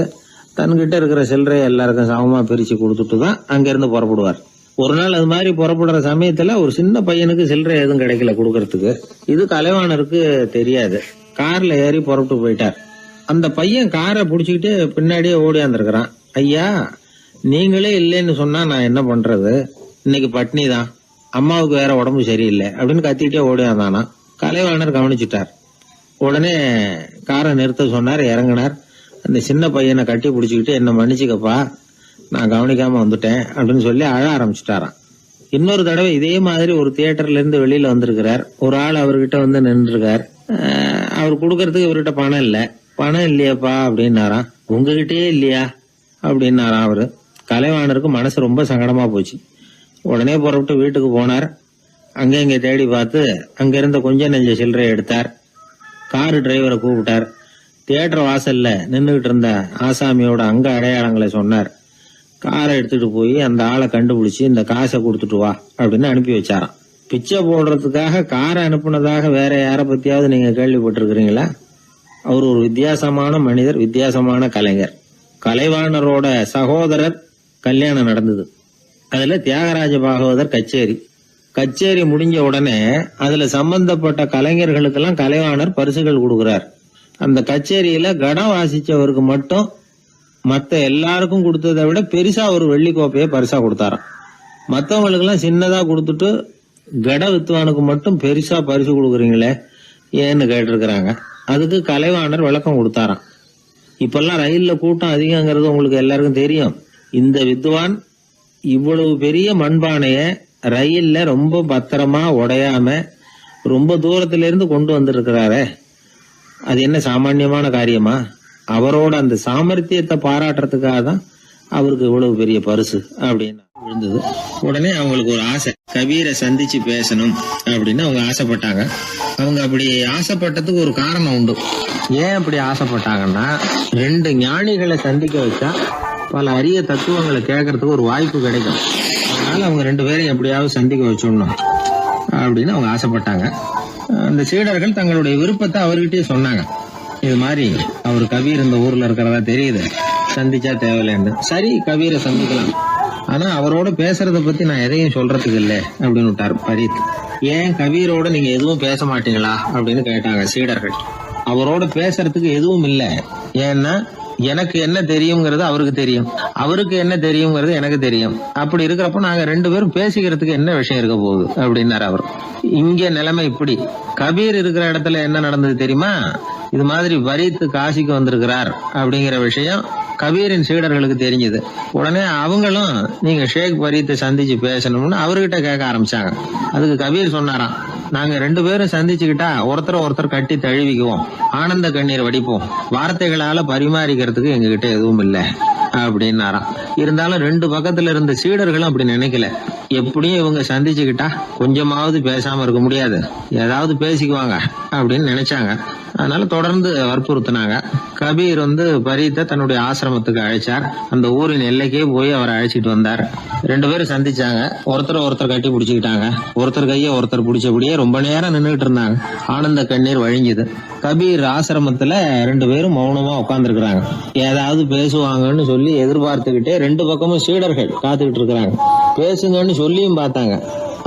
தன்கிட்ட இருக்கிற சில்லறையை எல்லாருக்கும் சமமா பிரிச்சு கொடுத்துட்டு தான் அங்கிருந்து புறப்படுவார். ஒரு நாள் அது மாதிரி புறப்படுற சமயத்துல ஒரு சின்ன பையனுக்கு சில்லறை எதுவும் கிடைக்கல கொடுக்கறதுக்கு. இது கலைவாணருக்கு தெரியாது. கார்ல ஏறி புறப்பட்டு போயிட்டார். அந்த பையன் காரை புடிச்சுக்கிட்டு பின்னாடியே ஓடியாந்துருக்கிறான். ஐயா, நீங்களே இல்லைன்னு சொன்னா நான் என்ன பண்றது? இன்னைக்கு பட்னி தான், அம்மாவுக்கு வேற உடம்பு சரியில்லை அப்படின்னு கத்திக்கிட்டே ஓடியாந்தானா. கலைவாணர் கவனிச்சுட்டார். உடனே காரை நிறுத்த சொன்னார். இறங்கினார். அந்த சின்ன பையனை கட்டி பிடிச்சிக்கிட்டு, என்ன மன்னிச்சுக்கப்பா, நான் கவனிக்காம வந்துட்டேன் அப்படின்னு சொல்லி அழ ஆரம்பிச்சுட்டாராம். இன்னொரு தடவை இதே மாதிரி ஒரு தியேட்டர்ல இருந்து வெளியில வந்திருக்கிறார். ஒரு ஆள் அவர்கிட்ட வந்து நின்றுருக்கார். அவர் கொடுக்கறதுக்கு இவர்கிட்ட பணம் இல்ல. பணம் இல்லையாப்பா அப்படின்னாராம். உங்ககிட்டயே இல்லையா அப்படின்னாராம் அவரு. கலைவாணருக்கு மனசு ரொம்ப சங்கடமா போச்சு. உடனே புறப்பட்டு வீட்டுக்கு போனார். அங்க இங்க தேடி பார்த்து அங்க இருந்த கொஞ்ச நெஞ்ச சில்லறை எடுத்தார். காரு டிரைவரை கூப்பிட்டார். தியேட்டர் வாசல்ல நின்றுகிட்டு இருந்த ஆசாமியோட அங்க அடையாளங்களை சொன்னார். காரை எடுத்துட்டு போய் அந்த ஆளை கண்டுபிடிச்சு இந்த காசை கொடுத்துட்டு வா அப்படின்னு அனுப்பி வச்சாராம். பிச்சை போடுறதுக்காக காரை அனுப்புனதாக வேற யாரை பத்தியாவது நீங்க கேள்விப்பட்டிருக்கிறீங்களா? அவர் ஒரு வித்தியாசமான மனிதர், வித்தியாசமான கலைஞர். கலைவாணரோட சகோதரர் கல்யாணம் நடந்தது. அதுல தியாகராஜ பாகவதர் கச்சேரி முடிஞ்ச உடனே அதுல சம்பந்தப்பட்ட கலைஞர்களுக்கெல்லாம் கலைவாணர் பரிசுகள் கொடுக்கிறார். அந்த கச்சேரியில கடம் வாசிச்சவருக்கு மட்டும் மத்த எல்லாருக்கும் கொடுத்ததை விட பெருசா ஒரு வெள்ளி கோப்பையை பரிசா கொடுத்தாராம். மத்தவங்களுக்கு எல்லாம் சின்னதா கொடுத்துட்டு கட வித்துவானுக்கு மட்டும் பெருசா பரிசு கொடுக்குறீங்களே ஏன்னு கேட்டிருக்கிறாங்க. அதுக்கு கலைவாணர் விளக்கம் கொடுத்தாராம். இப்பெல்லாம் ரயில்ல கூட்டம் அதிகங்கிறது உங்களுக்கு எல்லாருக்கும் தெரியும். இந்த வித்வான் இவ்வளவு பெரிய மண்பானைய ரயில்ல ரொம்ப பத்திரமா உடையாம ரொம்ப தூரத்துல இருந்து கொண்டு வந்திருக்கிறாரே, அது என்ன சாமான்யமான காரியமா? அவரோட அந்த சாமர்த்தியத்தை பாராட்டுறதுக்காக தான் அவருக்கு இவ்வளவு பெரிய பரிசு அப்படின்னு விழுந்தது. உடனே அவங்களுக்கு ஒரு ஆசை, கபீரை சந்திச்சு பேசணும் அப்படின்னு அவங்க ஆசைப்பட்டாங்க. அவங்க அப்படி ஆசைப்பட்டதுக்கு ஒரு காரணம் உண்டு. ஏன் அப்படி ஆசைப்பட்டாங்கன்னா, 2 ஞானிகளை சந்திக்க வச்சா பல அரிய தத்துவங்களை கேட்கறதுக்கு ஒரு வாய்ப்பு கிடைக்கும். அதனால அவங்க 2 பேரையும் எப்படியாவது சந்திக்க வச்சிடணும் அப்படின்னு அவங்க ஆசைப்பட்டாங்க. அந்த சீடர்கள் தங்களுடைய விருப்பத்தை அவர்கிட்டயே சொன்னாங்க. இது மாதிரி அவர் கபீர் இந்த ஊர்ல இருக்கிறதா தெரியுது, சந்திச்சா தேவையில்லைன்னு. சரி, கபீரை சந்திக்கலாம், ஆனா அவரோட பேசுறத பத்தி நான் எதையும் சொல்றதுக்கு இல்லை அப்படின்னு விட்டார் பரீத். ஏன் கபீரோட நீங்க எதுவும் பேச மாட்டீங்களா அப்படின்னு கேட்டாங்க சீடர்கள். அவரோட பேசுறதுக்கு எதுவும் இல்லை. ஏன்னா எனக்கு என்ன தெரியுங்கிறது அவருக்கு தெரியும், அவருக்கு என்ன தெரியுங்கிறது எனக்கு தெரியும். அப்படி இருக்கிறப்ப நாங்க 2 பேரும் பேசிக்கிறதுக்கு என்ன விஷயம் இருக்க போகுது அப்படின்னாரு அவர். இங்க நிலைமை இப்படி. கபீர் இருக்கிற இடத்துல என்ன நடந்தது தெரியுமா? இது மாதிரி பரீத் காசிக்கு வந்திருக்கிறார் அப்படிங்கிற விஷயம் கபீரின் சீடர்களுக்கு தெரிஞ்சது. உடனே அவங்களும் நீங்க ஷேக் பரீத்தை சந்திச்சு பேசணும்னு அவர்கிட்ட கேட்க ஆரம்பிச்சாங்க. அதுக்கு கபீர் சொன்னாராம், நாங்க 2 பேரும் சந்திச்சுக்கிட்டா ஒருத்தர் கட்டி தழுவிக்குவோம், ஆனந்த கண்ணீர் வடிப்போம், வார்த்தைகளால பரிமாறிக்கிறதுக்கு எங்ககிட்ட எதுவும் இல்லை அப்படின்னாராம். இருந்தாலும் 2 பக்கத்துல இருந்த சீடர்களும் அப்படி நினைக்கல. எப்படியும் இவங்க சந்திச்சுக்கிட்டா கொஞ்சமாவது பேசாம இருக்க முடியாது, ஏதாவது பேசிக்குவாங்க அப்படின்னு நினைச்சாங்க. அதனால தொடர்ந்து வற்புறுத்தினாங்க. கபீர் பரீத்தை தன்னுடைய ஆசிரமத்துக்கு அழைச்சார். அந்த ஊரின் எல்லைக்கே போய் அவரை அழைச்சிட்டு வந்தார். 2 பேரும் சந்திச்சாங்க. ஒருத்தர் கட்டி பிடிச்சுக்கிட்டாங்க. ஒருத்தர் கைய ஒருத்தர் பிடிச்சபடியே ரொம்ப நேரம் நின்றுட்டு இருந்தாங்க. ஆனந்த கண்ணீர் வழிஞ்சுது. கபீர் ஆசிரமத்துல 2 பேரும் மௌனமா உட்கார்ந்துருக்காங்க. ஏதாவது பேசுவாங்கன்னு சொல்லி எதிர்பார்த்துக்கிட்டே 2 பக்கமும் சீடர்கள் காத்துக்கிட்டு இருக்கிறாங்க. பேசுங்கன்னு சொல்லியும் பார்த்தாங்க.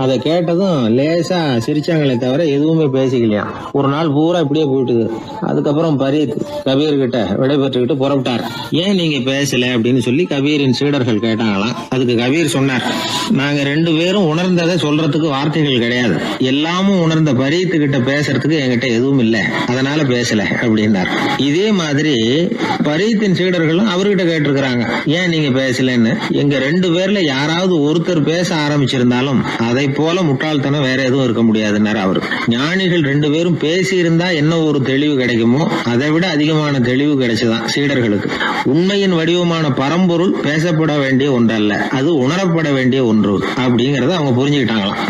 அதை கேட்டதும் லேசா சிரிச்சாங்களே தவிர எதுவுமே பேசிக்கலையாம். ஒரு நாள் பூரா இப்படியே போயிட்டுது. அதுக்கப்புறம் பரீத் கபீர் கிட்ட விடைபெற்றுக்கிட்டு புறப்பட்டார். ஏன் நீங்க பேசல அப்படின்னு சொல்லி கபீரின் சீடர்கள் கேட்டாங்களாம். அதுக்கு கபீர் சொன்னார், நாங்க 2 பேரும் உணர்ந்ததை சொல்றதுக்கு வார்த்தைகள் கிடையாது. எல்லாமும் உணர்ந்த பரீத் கிட்ட பேசுறதுக்கு என்கிட்ட எதுவும் இல்லை, அதனால பேசல அப்படின்னார். இதே மாதிரி பரீத்தின் சீடர்களும் அவர்கிட்ட கேட்டிருக்கிறாங்க, ஏன் நீங்க பேசலன்னு. எங்க 2 பேர்ல யாராவது ஒருத்தர் பேச ஆரம்பிச்சிருந்தாலும் அதை போல முட்டாள்தனம் வேற எதுவும் இருக்க முடியாதுன்னாரு அவரு. ஞானிகள் 2 பேரும் பேசி இருந்தா என்ன ஒரு தெளிவு கிடைக்குமோ அதை விட அதிகமான தெளிவு கிடைச்சுதான் சீடர்களுக்கு. உண்மையின் வடிவமான பரம்பொருள் பேசப்பட வேண்டிய ஒன்றல்ல, அது உணரப்பட வேண்டிய ஒன்று அப்படிங்கறத அவங்க புரிஞ்சுக்கிட்டாங்களாம்.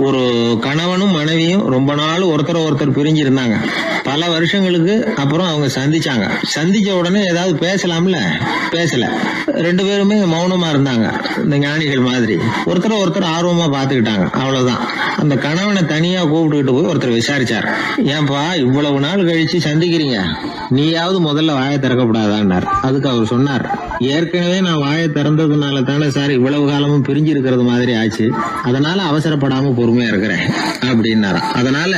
ஒரு கணவனும் மனைவியும் ரொம்ப நாள் ஒருத்தர் பிரிஞ்சிருந்தாங்க. பல வருஷங்களுக்கு அப்புறம் அவங்க சந்திச்சாங்க. சந்திச்ச உடனே ஏதாவது பேசலாம்ல, பேசல. 2 பேருமே மௌனமா இருந்தாங்க. இந்த ஞானிகள் மாதிரி ஒருத்தர் ஆர்வமா பாத்துக்கிட்டாங்க, அவ்வளவுதான். அந்த கணவனை தனியா கூப்பிட்டுக்கிட்டு போய் ஒருத்தர் விசாரிச்சார். ஏன்பா இவ்வளவு நாள் கழிச்சு சந்திக்கிறீங்க, நீயாவது முதல்ல வாயை திறக்கப்படாதான்னார். அதுக்கு அவர் சொன்னார், ஏற்கனவே நான் வாயை திறந்ததுனால தானே சார் இவ்வளவு காலமும் பிரிஞ்சு இருக்கிறது மாதிரி ஆச்சு, அதனால அவசரப்படாம பொறுமையா இருக்கிறேன் அப்படின்னாராம். அதனால